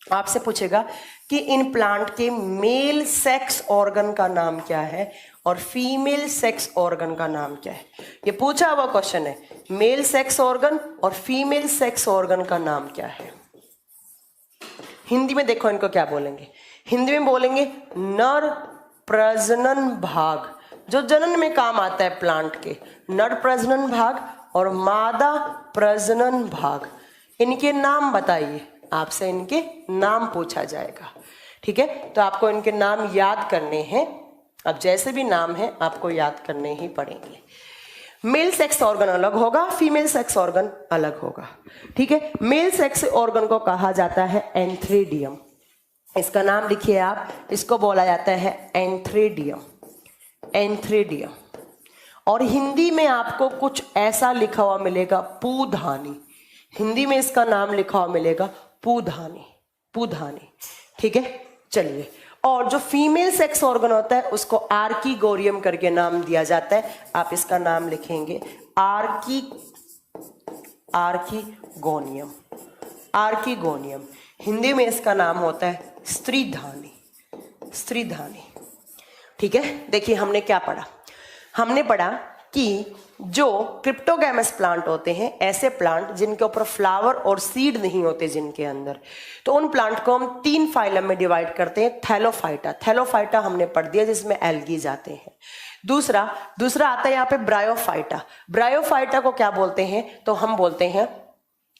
आपसे पूछेगा कि इन प्लांट के मेल सेक्स ऑर्गन का नाम क्या है और फीमेल सेक्स ऑर्गन का नाम क्या है। ये पूछा हुआ क्वेश्चन है, मेल सेक्स ऑर्गन और फीमेल सेक्स ऑर्गन का नाम क्या है। हिंदी में देखो इनको क्या बोलेंगे, हिंदी में बोलेंगे नर प्रजनन भाग, जो जनन में काम आता है प्लांट के, नर प्रजनन भाग और मादा प्रजनन भाग। इनके नाम बताइए, आपसे इनके नाम पूछा जाएगा। ठीक है, तो आपको इनके नाम याद करने हैं। अब जैसे भी नाम है आपको याद करने ही पड़ेंगे। मेल सेक्स ऑर्गन अलग होगा, फीमेल सेक्स ऑर्गन अलग होगा। ठीक है, मेल सेक्स ऑर्गन को कहा जाता है एंथ्रेडियम, इसका नाम लिखिए आप, इसको बोला जाता है एंथ्रेडियम, एंथ्रेडियम। और हिंदी में आपको कुछ ऐसा लिखा हुआ मिलेगा पूधानी, हिंदी में इसका नाम लिखा हुआ मिलेगा पूधानी, पूधानी। ठीक है, चलिए। और जो फीमेल सेक्स ऑर्गन होता है उसको आर्कीगोरियम करके नाम दिया जाता है, आप इसका नाम लिखेंगे आर्कीगोनियम, आर्कीगोनियम। हिंदी में इसका नाम होता है स्त्रीधानी, स्त्रीधानी। ठीक है, देखिए हमने क्या पढ़ा, हमने पढ़ा कि जो क्रिप्टोगैमस प्लांट होते हैं, ऐसे प्लांट जिनके ऊपर फ्लावर और सीड नहीं होते जिनके अंदर, तो उन प्लांट को हम 3 फाइलम में डिवाइड करते हैं। थैलोफाइटा, थैलोफाइटा हमने पढ़ दिया जिसमें एल्गीज आते हैं। दूसरा आता है यहाँ पे ब्रायोफाइटा। ब्रायोफाइटा को क्या बोलते हैं, तो हम बोलते हैं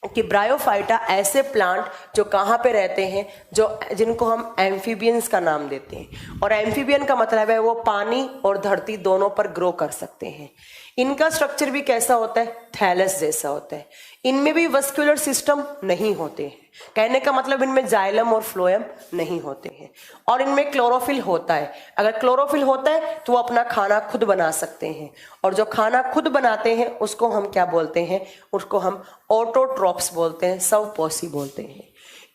कि ब्रायोफाइटा ऐसे प्लांट जो कहाँ पे रहते हैं, जो जिनको हम एम्फीबियंस का नाम देते हैं। और एम्फीबियन का मतलब है वो पानी और धरती दोनों पर ग्रो कर सकते हैं। इनका स्ट्रक्चर भी कैसा होता है, थैलस जैसा होता है। इनमें भी वस्कुलर सिस्टम नहीं होते हैं, कहने का मतलब इनमें जाइलम और फ्लोएम नहीं होते हैं। और इनमें क्लोरोफिल होता है, अगर क्लोरोफिल होता है तो वो अपना खाना खुद बना सकते हैं। और जो खाना खुद बनाते हैं उसको हम क्या बोलते हैं, उसको हम ऑटोट्रॉप्स बोलते हैं, स्वपोषी बोलते हैं।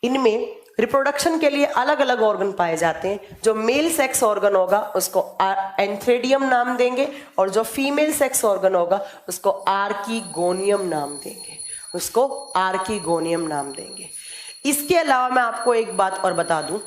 इनमें रिप्रोडक्शन के लिए अलग अलग ऑर्गन पाए जाते हैं। जो मेल सेक्स ऑर्गन होगा उसको एंथ्रेडियम नाम देंगे और जो फीमेल सेक्स ऑर्गन होगा उसको आर्कीगोनियम नाम देंगे, उसको आर्कीगोनियम नाम देंगे। इसके अलावा मैं आपको एक बात और बता दूं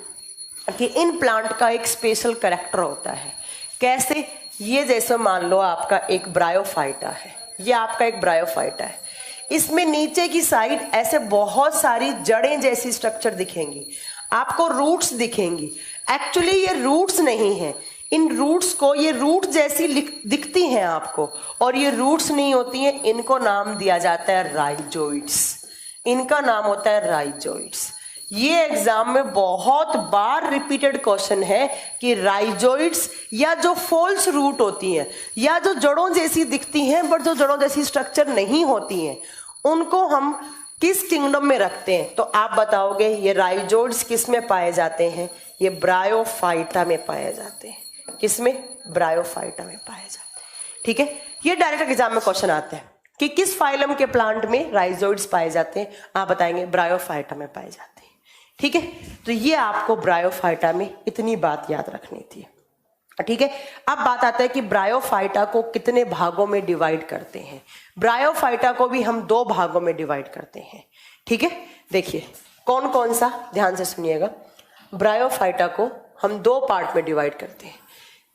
कि इन प्लांट का एक स्पेशल कैरेक्टर होता है। कैसे, ये जैसे मान लो आपका एक ब्रायोफाइटा है, ये आपका एक ब्रायोफाइटा है, इसमें नीचे की साइड ऐसे बहुत सारी जड़ें जैसी स्ट्रक्चर दिखेंगी, आपको रूट्स दिखेंगी। एक्चुअली ये रूट्स नहीं है, इन रूट्स को, ये रूट जैसी दिखती हैं आपको, और ये रूट्स नहीं होती हैं। इनको नाम दिया जाता है राइजोइड्स, इनका नाम होता है राइजोइड्स। ये एग्जाम में बहुत बार रिपीटेड क्वेश्चन है कि राइजोइड्स या जो फॉल्स रूट होती हैं या जो जड़ों जैसी दिखती हैं बट जो जड़ों जैसी स्ट्रक्चर नहीं होती हैं, उनको हम किस किंगडम में रखते हैं। तो आप बताओगे ये राइजोइड्स किस में पाए जाते हैं, ये ब्रायोफाइटा में पाए जाते हैं। किसमें? ब्रायोफाइटा में पाए जाते हैं। ठीक है, ये डायरेक्ट एग्जाम में क्वेश्चन आते हैं कि किस फाइलम के प्लांट में राइजोइड्स पाए जाते हैं, आप बताएंगे ब्रायोफाइटा में पाए जाते हैं। ठीक है, तो ये आपको ब्रायोफाइटा में इतनी बात याद रखनी थी। ठीक है, अब बात आता है कि ब्रायोफाइटा को कितने भागों में डिवाइड करते हैं। ब्रायोफाइटा को भी हम 2 भागों में डिवाइड करते हैं। ठीक है, देखिए कौन कौन सा, ध्यान से सुनिएगा। ब्रायोफाइटा को हम 2 पार्ट में डिवाइड करते हैं।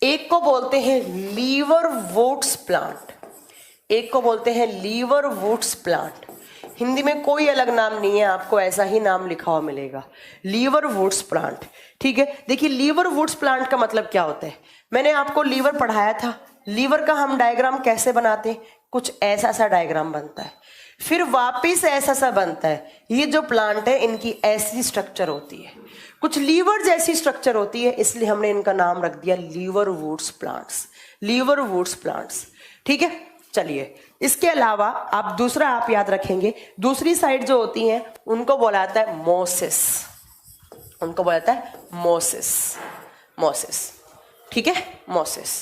एक को बोलते हैं लीवरवुड्स प्लांट, एक को बोलते हैं लीवरवुड्स प्लांट। हिंदी में कोई अलग नाम नहीं है, आपको ऐसा ही नाम लिखा हुआ मिलेगा, लीवरवुड्स प्लांट। ठीक है, देखिए लीवरवुड्स प्लांट का मतलब क्या होता है। मैंने आपको लीवर पढ़ाया था, लीवर का हम डायग्राम कैसे बनाते हैं, कुछ ऐसा सा डायग्राम बनता है, फिर वापिस ऐसा सा बनता है। ये जो प्लांट है इनकी ऐसी स्ट्रक्चर होती है, कुछ लीवर जैसी स्ट्रक्चर होती है, इसलिए हमने इनका नाम रख दिया लीवरवुड्स प्लांट्स, लीवरवुड्स प्लांट्स। ठीक है, चलिए इसके अलावा आप दूसरा आप याद रखेंगे, दूसरी साइड जो होती है उनको बोला जाता है मोसिस, उनको बोला जाता है मोसिस, मोसिस। ठीक है, मोसिस।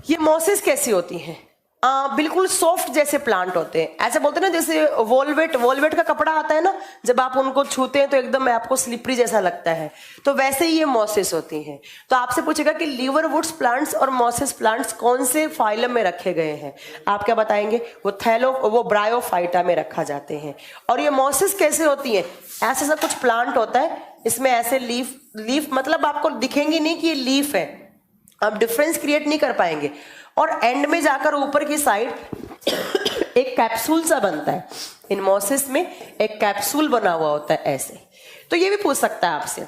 ये मोसिस कैसी होती हैं? बिल्कुल सॉफ्ट जैसे प्लांट होते हैं, ऐसे बोलते हैं ना, जैसे वोलवेट, वोलवेट का कपड़ा आता है ना, जब आप उनको छूते हैं तो एकदम आपको स्लिपरी जैसा लगता है, तो वैसे ही ये मोसिस होती हैं। तो आपसे पूछेगा कि लीवरवुड्स प्लांट्स और मोसिस प्लांट्स कौन से फाइलम में रखे गए हैं, आप क्या बताएंगे? वो ब्रायोफाइटा में रखा जाते हैं। और ये मोसिस कैसे होती है? ऐसा सा कुछ प्लांट होता है, इसमें ऐसे लीफ मतलब आपको दिखेंगे नहीं कि ये लीफ है, आप डिफरेंस क्रिएट नहीं कर पाएंगे। और एंड में जाकर ऊपर की साइड एक कैप्सूल सा बनता है, इन मोसिस में एक कैप्सूल बना हुआ होता है ऐसे। तो ये भी पूछ सकता है आपसे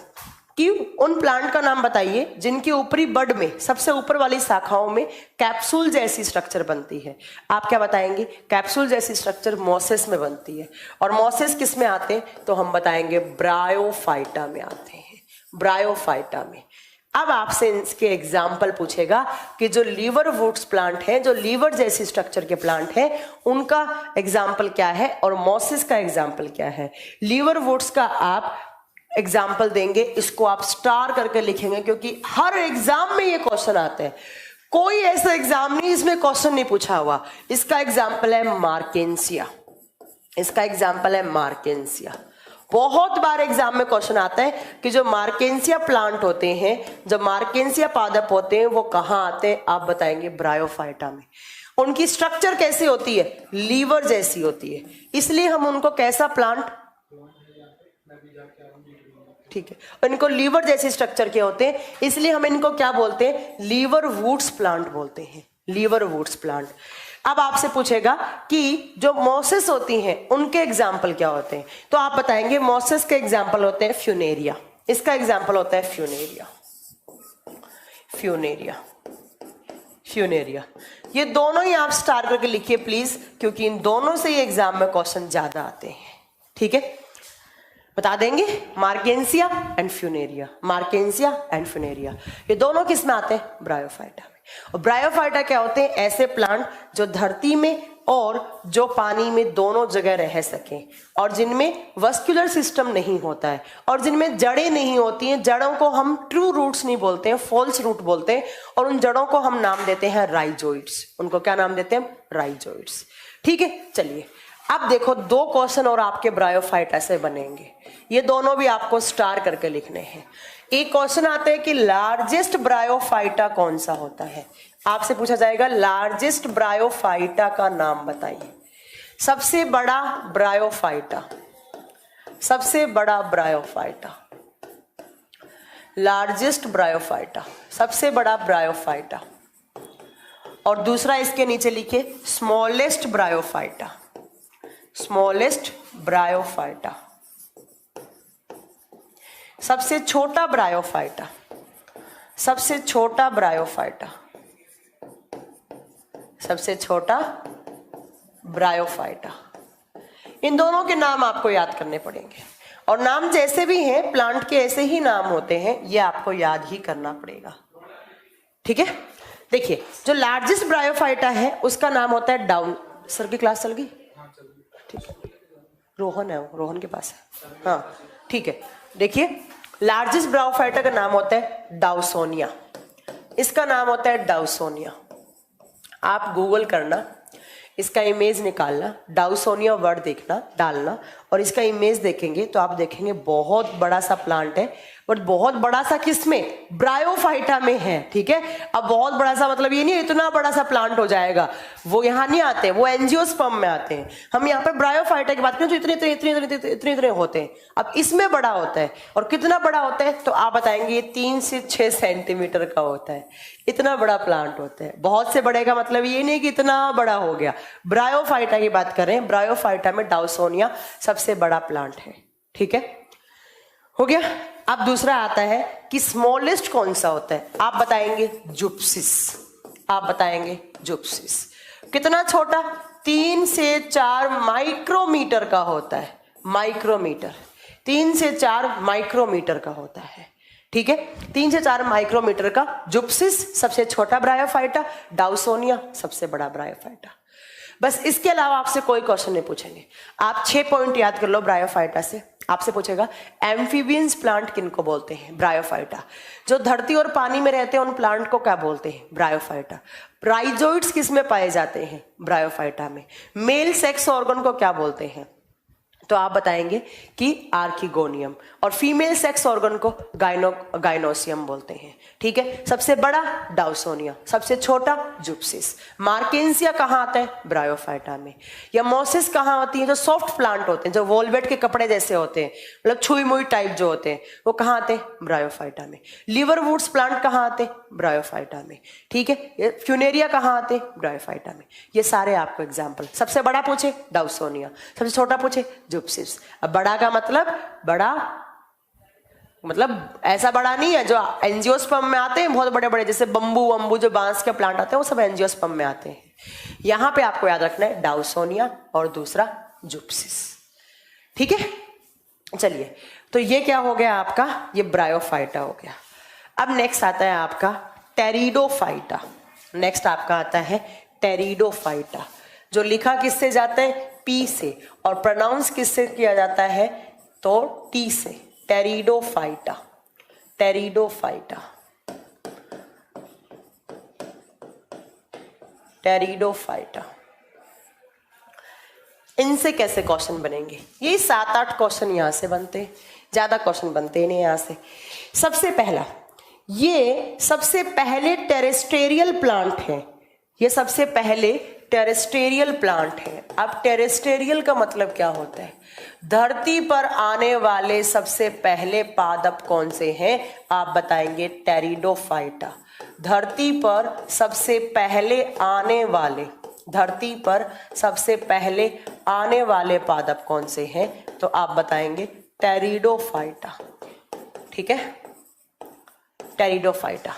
कि उन प्लांट का नाम बताइए जिनके ऊपरी बड में, सबसे ऊपर वाली शाखाओं में कैप्सूल जैसी स्ट्रक्चर बनती है। आप क्या बताएंगे? कैप्सूल जैसी स्ट्रक्चर मोसिस में बनती है। और मोसिस किस में आते हैं? तो हम बताएंगे ब्रायोफाइटा में आते हैं, ब्रायोफाइटा में। अब आपसे इसके एग्जाम्पल पूछेगा कि जो लीवरवुड्स प्लांट है, जो लीवर जैसी स्ट्रक्चर के प्लांट है, उनका एग्जाम्पल क्या है और मोसिस का एग्जाम्पल क्या है। लीवरवुड्स का आप एग्जाम्पल देंगे, इसको आप स्टार करके लिखेंगे, क्योंकि हर एग्जाम में ये क्वेश्चन आते हैं, कोई ऐसा एग्जाम नहीं इसमें क्वेश्चन नहीं पूछा हुआ। इसका एग्जाम्पल है मार्केंसिया, इसका एग्जाम्पल है मार्केंसिया। बहुत बार एग्जाम में क्वेश्चन आता है कि जो मार्केंसिया प्लांट होते हैं, जो मार्केंसिया पादप होते हैं, वो कहाँ आते हैं, आप बताएंगे ब्रायोफाइटा में। उनकी स्ट्रक्चर कैसी होती है? लीवर जैसी होती है, इसलिए हम उनको कैसा प्लांट, ठीक है, इनको लीवर जैसी स्ट्रक्चर के होते हैं, इसलिए हम इनको क्या बोलते हैं? लीवरवुड्स प्लांट बोलते हैं, लीवरवुड्स प्लांट। अब आपसे पूछेगा कि जो मोसिस होती हैं उनके एग्जाम्पल क्या होते हैं, तो आप बताएंगे मोसिस के एग्जाम्पल होते हैं फ्यूनेरिया, इसका एग्जाम्पल होता है फ्यूनेरिया, फ्यूनेरिया, फ्यूनेरिया। ये दोनों ही आप स्टार करके लिखिए प्लीज, क्योंकि इन दोनों से ही एग्जाम में क्वेश्चन ज्यादा आते हैं। ठीक है, बता देंगे मार्केंसिया एंड फ्यूनेरिया, मार्केंसिया एंड फ्यूनेरिया, ये दोनों किस में आते हैं? ब्रायोफाइटा में। और ब्रायोफाइटा क्या होते हैं? ऐसे प्लांट जो धरती में और जो पानी में दोनों जगह रह सकें, और जिनमें वस्कुलर सिस्टम नहीं होता है, और जिनमें जड़ें नहीं होती हैं। जड़ों को हम ट्रू रूट्स नहीं बोलते हैं, फॉल्स रूट बोलते हैं, और उन जड़ों को हम नाम देते हैं राइजोइड्स। उनको क्या नाम देते हैं? राइजोइड्स। ठीक है, चलिए अब देखो 2 क्वेश्चन और आपके ब्रायोफाइटा से बनेंगे, ये दोनों भी आपको स्टार करके लिखने हैं। एक क्वेश्चन आता है कि लार्जेस्ट ब्रायोफाइटा कौन सा होता है, आपसे पूछा जाएगा लार्जेस्ट ब्रायोफाइटा का नाम बताइए। सबसे बड़ा ब्रायोफाइटा, सबसे बड़ा ब्रायोफाइटा, लार्जेस्ट ब्रायोफाइटा, सबसे बड़ा ब्रायोफाइटा। और दूसरा इसके नीचे लिखिए स्मॉलेस्ट ब्रायोफाइटा, स्मॉलेस्ट ब्रायोफाइटा, सबसे छोटा ब्रायोफाइटा, सबसे छोटा ब्रायोफाइटा, सबसे छोटा ब्रायोफाइटा। इन दोनों के नाम आपको याद करने पड़ेंगे, और नाम जैसे भी हैं प्लांट के ऐसे ही नाम होते हैं, ये आपको याद ही करना पड़ेगा। ठीक है, देखिए जो लार्जेस्ट ब्रायोफाइटा है उसका नाम होता है डाउन। सर की क्लास चल गई? ठीक है, रोहन है, रोहन के पास है। हाँ ठीक है, देखिए लार्जेस्ट ब्रायोफाइटा का नाम होता है डाउसोनिया, इसका नाम होता है डाउसोनिया। आप गूगल करना, इसका इमेज निकालना, डाउसोनिया वर्ड देखना, डालना और इसका इमेज देखेंगे तो आप देखेंगे बहुत बड़ा सा प्लांट है, बट बहुत बड़ा सा किसमें, ब्रायोफाइटा में है। ठीक है, अब बहुत बड़ा सा मतलब ये नहीं इतना बड़ा सा प्लांट हो जाएगा, वो यहाँ नहीं आते, वो एंजियोस्पर्म में आते हैं। हम यहाँ पे ब्रायोफाइटा की बात करें जो इतने इतने इतने इतने इतने इतने होते हैं। अब इसमें बड़ा होता है, और कितना बड़ा होता है तो आप बताएंगे ये 3 से 6 सेंटीमीटर का होता है, इतना बड़ा प्लांट होता है। बहुत से बड़े का मतलब ये नहीं कि इतना बड़ा हो गया। ब्रायोफाइटा की बात करें, ब्रायोफाइटा में डाउसोनिया सबसे बड़ा प्लांट है। ठीक है, हो गया। अब दूसरा आता है कि स्मॉलेस्ट कौन सा होता है, आप बताएंगे जुप्सिस, आप बताएंगे जुप्सिस। कितना छोटा, 3 से 4 माइक्रोमीटर का होता है, माइक्रोमीटर, 3 से 4 माइक्रोमीटर का होता है। ठीक है, 3 से 4 माइक्रोमीटर का जुप्सिस सबसे छोटा ब्रायोफाइटा, डाउसोनिया सबसे बड़ा ब्रायोफाइटा। बस इसके अलावा आपसे कोई क्वेश्चन नहीं पूछेंगे। आप 6 पॉइंट याद कर लो ब्रायोफाइटा से। आपसे पूछेगा एम्फीबियंस प्लांट किनको बोलते हैं, ब्रायोफाइटा। जो धरती और पानी में रहते हैं उन प्लांट को क्या बोलते हैं, ब्रायोफाइटा। राइजोइड्स किस में पाए जाते हैं, ब्रायोफाइटा में। मेल सेक्स ऑर्गन को क्या बोलते हैं, तो आप बताएंगे कि आर्किगोनियम। और फीमेल सेक्स ऑर्गन को गाइनोसियम बोलते हैं। ठीक है, सबसे बड़ा डाउसोनिया, सबसे छोटा जुप्सिस। मार्केंसिया कहाँ आता है, ब्रायोफाइटा में। या मोसिस कहाँ होती है, जो सॉफ्ट प्लांट होते हैं, जो वोल्वेट के कपड़े जैसे होते हैं, मतलब छुई मुई टाइप जो होते हैं, वो कहाँ आते हैं, ब्रायोफाइटा में। लिवरवुड्स प्लांट कहाँ आते हैं, ब्रायोफाइटा में। ठीक है, ये फ्यूनेरिया कहाँ आते हैं, ब्रायोफाइटा में। ये सारे आपको एग्जाम्पल। सबसे बड़ा पूछे डाउसोनिया, सबसे छोटा पूछे जुप्सिस। अब बड़ा का मतलब, बड़ा मतलब ऐसा बड़ा नहीं है जो एंजियोस्पर्म में आते हैं बहुत बड़े बड़े, जैसे बम्बू वम्बू जो बांस के प्लांट आते हैं वो सब एंजियोस्पर्म में आते हैं। यहां पे आपको याद रखना है डाउसोनिया और दूसरा जुप्सिस। ठीक है, चलिए, तो ये क्या हो गया आपका, ये ब्रायोफाइटा हो गया। अब नेक्स्ट आता है आपका टेरिडोफाइटा। नेक्स्ट आपका आता है टेरिडोफाइटा, जो लिखा किससे जाता है, पी से, और प्रोनाउंस किससे किया जाता है, तो टी से। Pteridophyta, pteridophyta, pteridophyta. इनसे कैसे क्वेश्चन बनेंगे, ये 7-8 क्वेश्चन यहां से बनते हैं, ज्यादा क्वेश्चन बनते नहीं यहां से। सबसे पहला, ये सबसे पहले टेरेस्ट्रियल प्लांट है, ये सबसे पहले टेरेस्ट्रियल प्लांट है। अब टेरेस्ट्रियल का मतलब क्या होता है, धरती पर आने वाले सबसे पहले पादप कौन से हैं, आप बताएंगे टेरिडोफाइटा। धरती पर सबसे पहले आने वाले, धरती पर सबसे पहले आने वाले पादप कौन से हैं, तो आप बताएंगे टेरिडोफाइटा। ठीक है, टेरिडोफाइटा।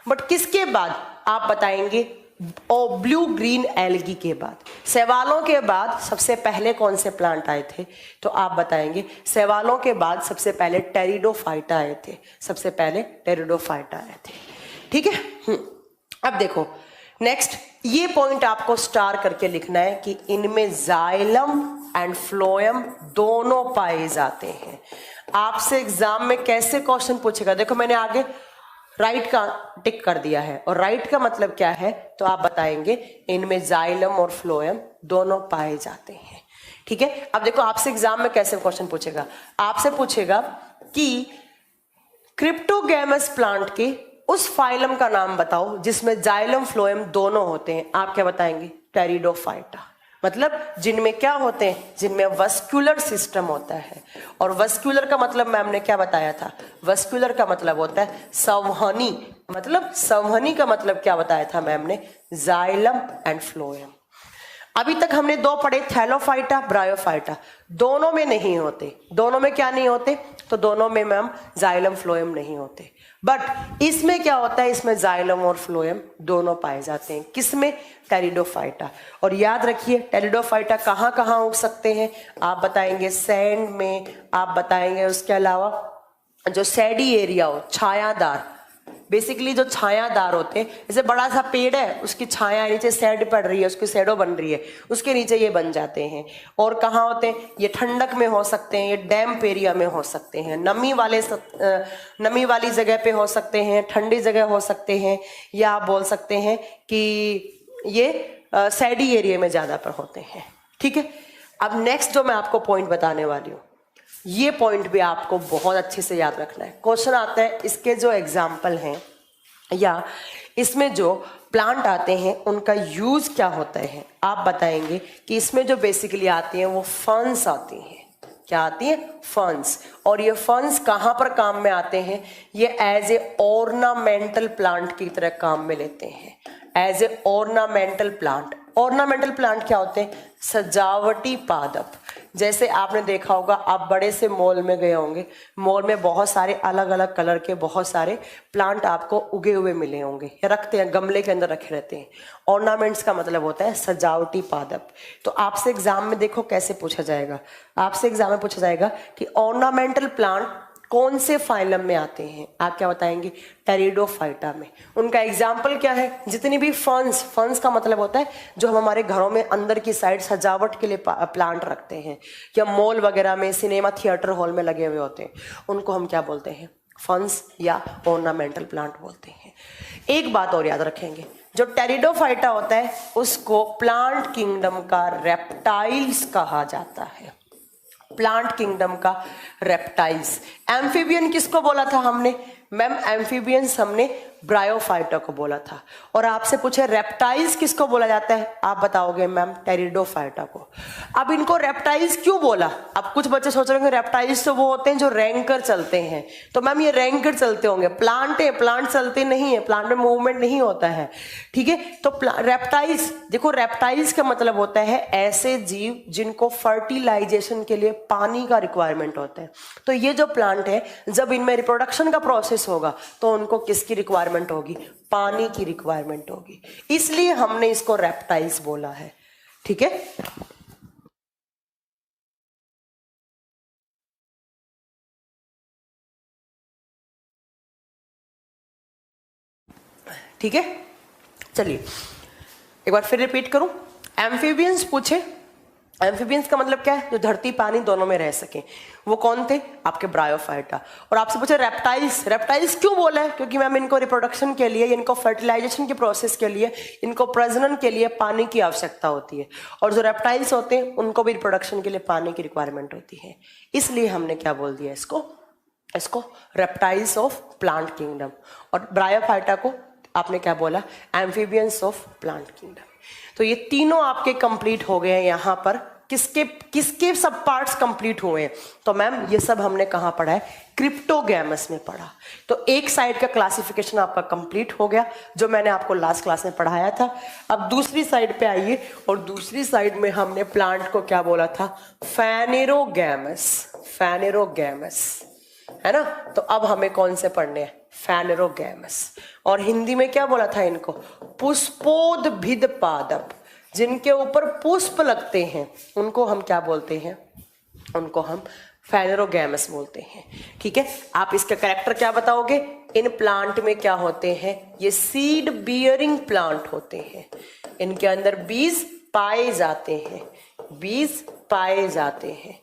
बट किसके बाद आप बताएंगे, और ब्लू ग्रीन एल्गी के बाद। शैवालों के बाद सबसे पहले कौन से प्लांट आए थे, तो आप बताएंगे शैवालों के बाद सबसे पहले टेरिडोफाइटा आए थे, सबसे पहले टेरिडोफाइटा आए थे। ठीक है, अब देखो नेक्स्ट, ये पॉइंट आपको स्टार करके लिखना है कि इनमें जाइलम एंड फ्लोएम दोनों पाए जाते हैं। आपसे एग्जाम में कैसे क्वेश्चन पूछेगा, देखो मैंने आगे राइट का टिक कर दिया है, और राइट का मतलब क्या है, तो आप बताएंगे इनमें जाइलम और फ्लोएम दोनों पाए जाते हैं। ठीक है, अब देखो आपसे एग्जाम में कैसे क्वेश्चन पूछेगा, आपसे पूछेगा कि क्रिप्टोगैमस प्लांट के उस फाइलम का नाम बताओ जिसमें जाइलम फ्लोएम दोनों होते हैं, आप क्या बताएंगे, टेरिडोफाइटा। मतलब जिनमें क्या होते हैं, जिनमें वस्कुलर सिस्टम होता है। और वस्कुलर का मतलब मैम ने क्या बताया था, वस्कुलर का मतलब होता है संवहनी, मतलब संवहनी का मतलब क्या बताया था मैम ने, जाइलम एंड फ्लोएम। अभी तक हमने 2 पढ़े, थैलोफाइटा, ब्रायोफाइटा, दोनों में नहीं होते। दोनों में क्या नहीं होते, तो दोनों में मैम जाइलम फ्लोएम नहीं होते। बट इसमें क्या होता है, इसमें जाइलम और फ्लोएम दोनों पाए जाते हैं। किसमें, टेरिडोफाइटा। और याद रखिए टेरिडोफाइटा कहाँ कहाँ उग सकते हैं, आप बताएंगे सैंड में, आप बताएंगे उसके अलावा जो सैडी एरिया हो, छायादार, बेसिकली जो छायादार होते हैं, जैसे बड़ा सा पेड़ है, उसकी छाया नीचे शेड पड़ रही है, उसकी शेडो बन रही है, उसके नीचे ये बन जाते हैं। और कहाँ होते हैं? ये ठंडक में हो सकते हैं, ये डैम्प एरिया में हो सकते हैं, नमी वाली जगह पे हो सकते हैं, ठंडी जगह हो सकते हैं, या आप बोल सकते हैं कि ये सैडी एरिया में ज्यादा पर होते हैं। ठीक है, अब नेक्स्ट जो मैं आपको पॉइंट बताने वाली हूँ, ये पॉइंट भी आपको बहुत अच्छे से याद रखना है। क्वेश्चन आता है, इसके जो एग्जाम्पल हैं या इसमें जो प्लांट आते हैं उनका यूज क्या होता है, आप बताएंगे कि इसमें जो बेसिकली आती हैं वो फर्न्स आती हैं। क्या आती है? फर्न्स। और ये फर्न्स कहाँ पर काम में आते हैं? ये एज ए ऑर्नामेंटल प्लांट की तरह काम में लेते हैं, as a ornamental plant. Ornamental plant क्या होते हैं? सजावटी पादप। जैसे आपने देखा होगा, आप बड़े से मॉल में गए होंगे, मॉल में बहुत सारे अलग अलग कलर के बहुत सारे प्लांट आपको उगे हुए मिले होंगे, या रखते हैं गमले के अंदर रखे रहते हैं। ऑर्नामेंट्स का मतलब होता है सजावटी पादप। तो आपसे एग्जाम में देखो कैसे पूछा जाएगा, आपसे एग्जाम में पूछा जाएगा कि ऑर्नामेंटल प्लांट कौन से फाइलम में आते हैं, आप क्या बताएंगे? टेरिडोफाइटा में। उनका एग्जाम्पल क्या है? जितनी भी फर्न्स का मतलब होता है जो हम हमारे घरों में अंदर की साइड सजावट के लिए प्लांट रखते हैं, या मॉल वगैरह में, सिनेमा थिएटर हॉल में लगे हुए होते हैं, उनको हम क्या बोलते हैं? फर्न्स या ऑर्नामेंटल प्लांट बोलते हैं। एक बात और याद रखेंगे, जो टेरिडोफाइटा होता है उसको प्लांट किंगडम का रेप्टाइल्स कहा जाता है। प्लांट किंगडम का रेप्टाइल्स। एम्फीबियन किसको बोला था हमने? मैम एम्फीबियंस हमने ब्रायोफाइटा को बोला था। और आपसे पूछे रेप्टाइल्स किसको बोला जाता है, आप बताओगे मैम टेरिडोफाइटा को। अब इनको रेप्टाइल्स क्यों बोला? अब कुछ बच्चे सोच रहे होंगे रेप्टाइल्स तो वो होते हैं जो रैंकर चलते हैं, तो मैम ये रैंकर चलते होंगे, प्लांट है, प्लांट चलते नहीं है, प्लांट में मूवमेंट नहीं होता है। ठीक है, तो रेप्टाइल्स, देखो रेप्टाइल्स का मतलब होता है ऐसे जीव जिनको फर्टिलाइजेशन के लिए पानी का रिक्वायरमेंट होता है। तो ये जो प्लांट है, जब इनमें रिप्रोडक्शन का प्रोसेस होगा तो उनको किसकी रिक्वायरमेंट होगी? पानी की रिक्वायरमेंट होगी, इसलिए हमने इसको रेप्टाइल्स बोला है। ठीक है, ठीक है, चलिए एक बार फिर रिपीट करूं। एम्फीबियंस पूछे, एम्फीबियंस का मतलब क्या है? जो धरती पानी दोनों में रह सके। वो कौन थे? आपके ब्रायोफाइटा। और आपसे पूछे रेप्टाइल्स, रेप्टाइल्स क्यों बोला है? क्योंकि मैम इनको रिप्रोडक्शन के लिए, इनको फर्टिलाइजेशन के प्रोसेस के लिए, इनको प्रजनन के लिए पानी की आवश्यकता होती है। और जो रेप्टाइल्स होते हैं उनको भी रिप्रोडक्शन के लिए पानी की रिक्वायरमेंट होती है, इसलिए हमने क्या बोल दिया इसको रेप्टाइल्स ऑफ प्लांट किंगडम। और ब्रायोफाइटा को आपने क्या बोला? Amphibians of plant kingdom. तो ये तीनों आपके कंप्लीट हो गए हैं। यहाँ पर किसके सब पार्ट्स कंप्लीट हुए हैं? तो मैम ये सब हमने कहाँ पढ़ा है? क्रिप्टोगैमस में पढ़ा। तो एक साइड का क्लासिफिकेशन आपका कंप्लीट हो गया, जो मैंने आपको लास्ट क्लास में पढ़ाया था। अब दूसरी साइड पे आइए, और दूसरी साइड में हमने प्लांट को क्या बोला था? फेनेरोगैमस, फेनेरोगैमस, है ना। तो अब हमें कौन से पढ़ने हैं? फेनेरोगैमस। और हिंदी में क्या बोला था इनको? पुष्पोद्भिद पादप। जिनके ऊपर पुष्प लगते हैं उनको हम क्या बोलते हैं? उनको हम फेनेरोगैमस बोलते हैं। ठीक है, आप इसका कैरेक्टर क्या बताओगे? इन प्लांट में क्या होते हैं? ये सीड बियरिंग प्लांट होते हैं, इनके अंदर बीज पाए जाते हैं, बीज पाए जाते हैं।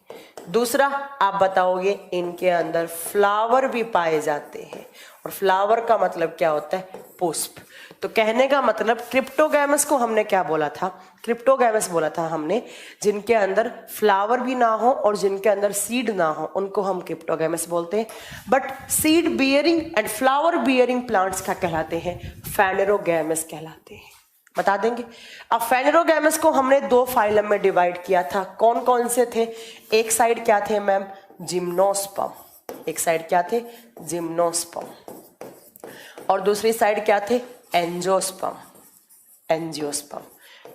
दूसरा आप बताओगे, इनके अंदर फ्लावर भी पाए जाते हैं, और फ्लावर का मतलब क्या होता है? पुष्प। तो कहने का मतलब क्रिप्टोगैमस को हमने क्या बोला था? क्रिप्टोगैमस बोला था हमने जिनके अंदर फ्लावर भी ना हो और जिनके अंदर सीड ना हो, उनको हम क्रिप्टोगैमस बोलते हैं। But seed bearing and flower bearing plants क्या कहलाते हैं? फेनेरोगैमस कहलाते हैं। बता देंगे। अब फेनेरोगैमस को हमने दो फाइलम में डिवाइड किया था। कौन कौन से थे? एक साइड क्या थे मैम? जिम्नोस्पर्म। एक साइड क्या थे? जिम्नोस्पर्म। और दूसरी साइड क्या थे? Angiosperm, angiosperm.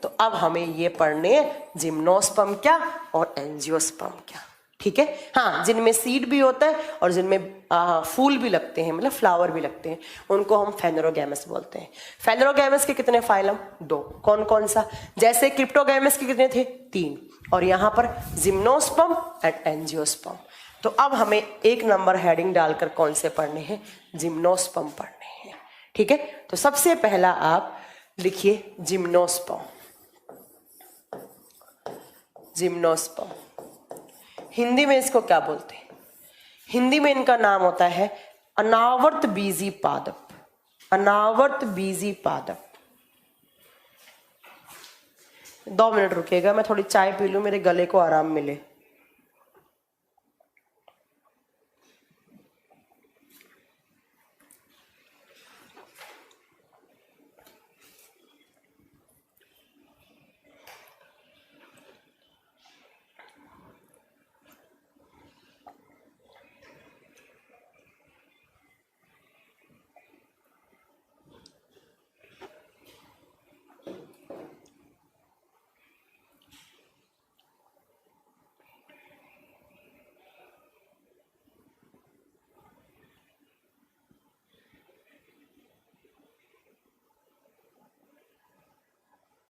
तो अब हमें ये पढ़ने हैं जिम्नोस्पर्म क्या और एंजियोस्पर्म क्या। ठीक है, हाँ, जिनमें सीड भी होता है और जिनमें फूल भी लगते हैं, मतलब फ्लावर भी लगते हैं, उनको हम फेनेरोगैमस बोलते हैं। फेनेरोगैमस के कितने फाइलम? दो। कौन कौन सा? जैसे क्रिप्टोगैमस के कितने थे? 3। और यहाँ पर जिम्नोस्पर्म एंड एंजियोस्पर्म। तो अब हमें 1 नंबर हेडिंग डालकर कौन से पढ़ने हैं? जिम्नोस्पर्म पढ़ने हैं। ठीक है, तो सबसे पहला आप लिखिए जिम्नोस्पर्म। जिम्नोस्पर्म हिंदी में इसको क्या बोलते हैं? हिंदी में इनका नाम होता है अनावर्त बीजी पादप। अनावर्त बीजी पादप। 2 मिनट रुकिएगा, मैं थोड़ी चाय पी लूं, मेरे गले को आराम मिले।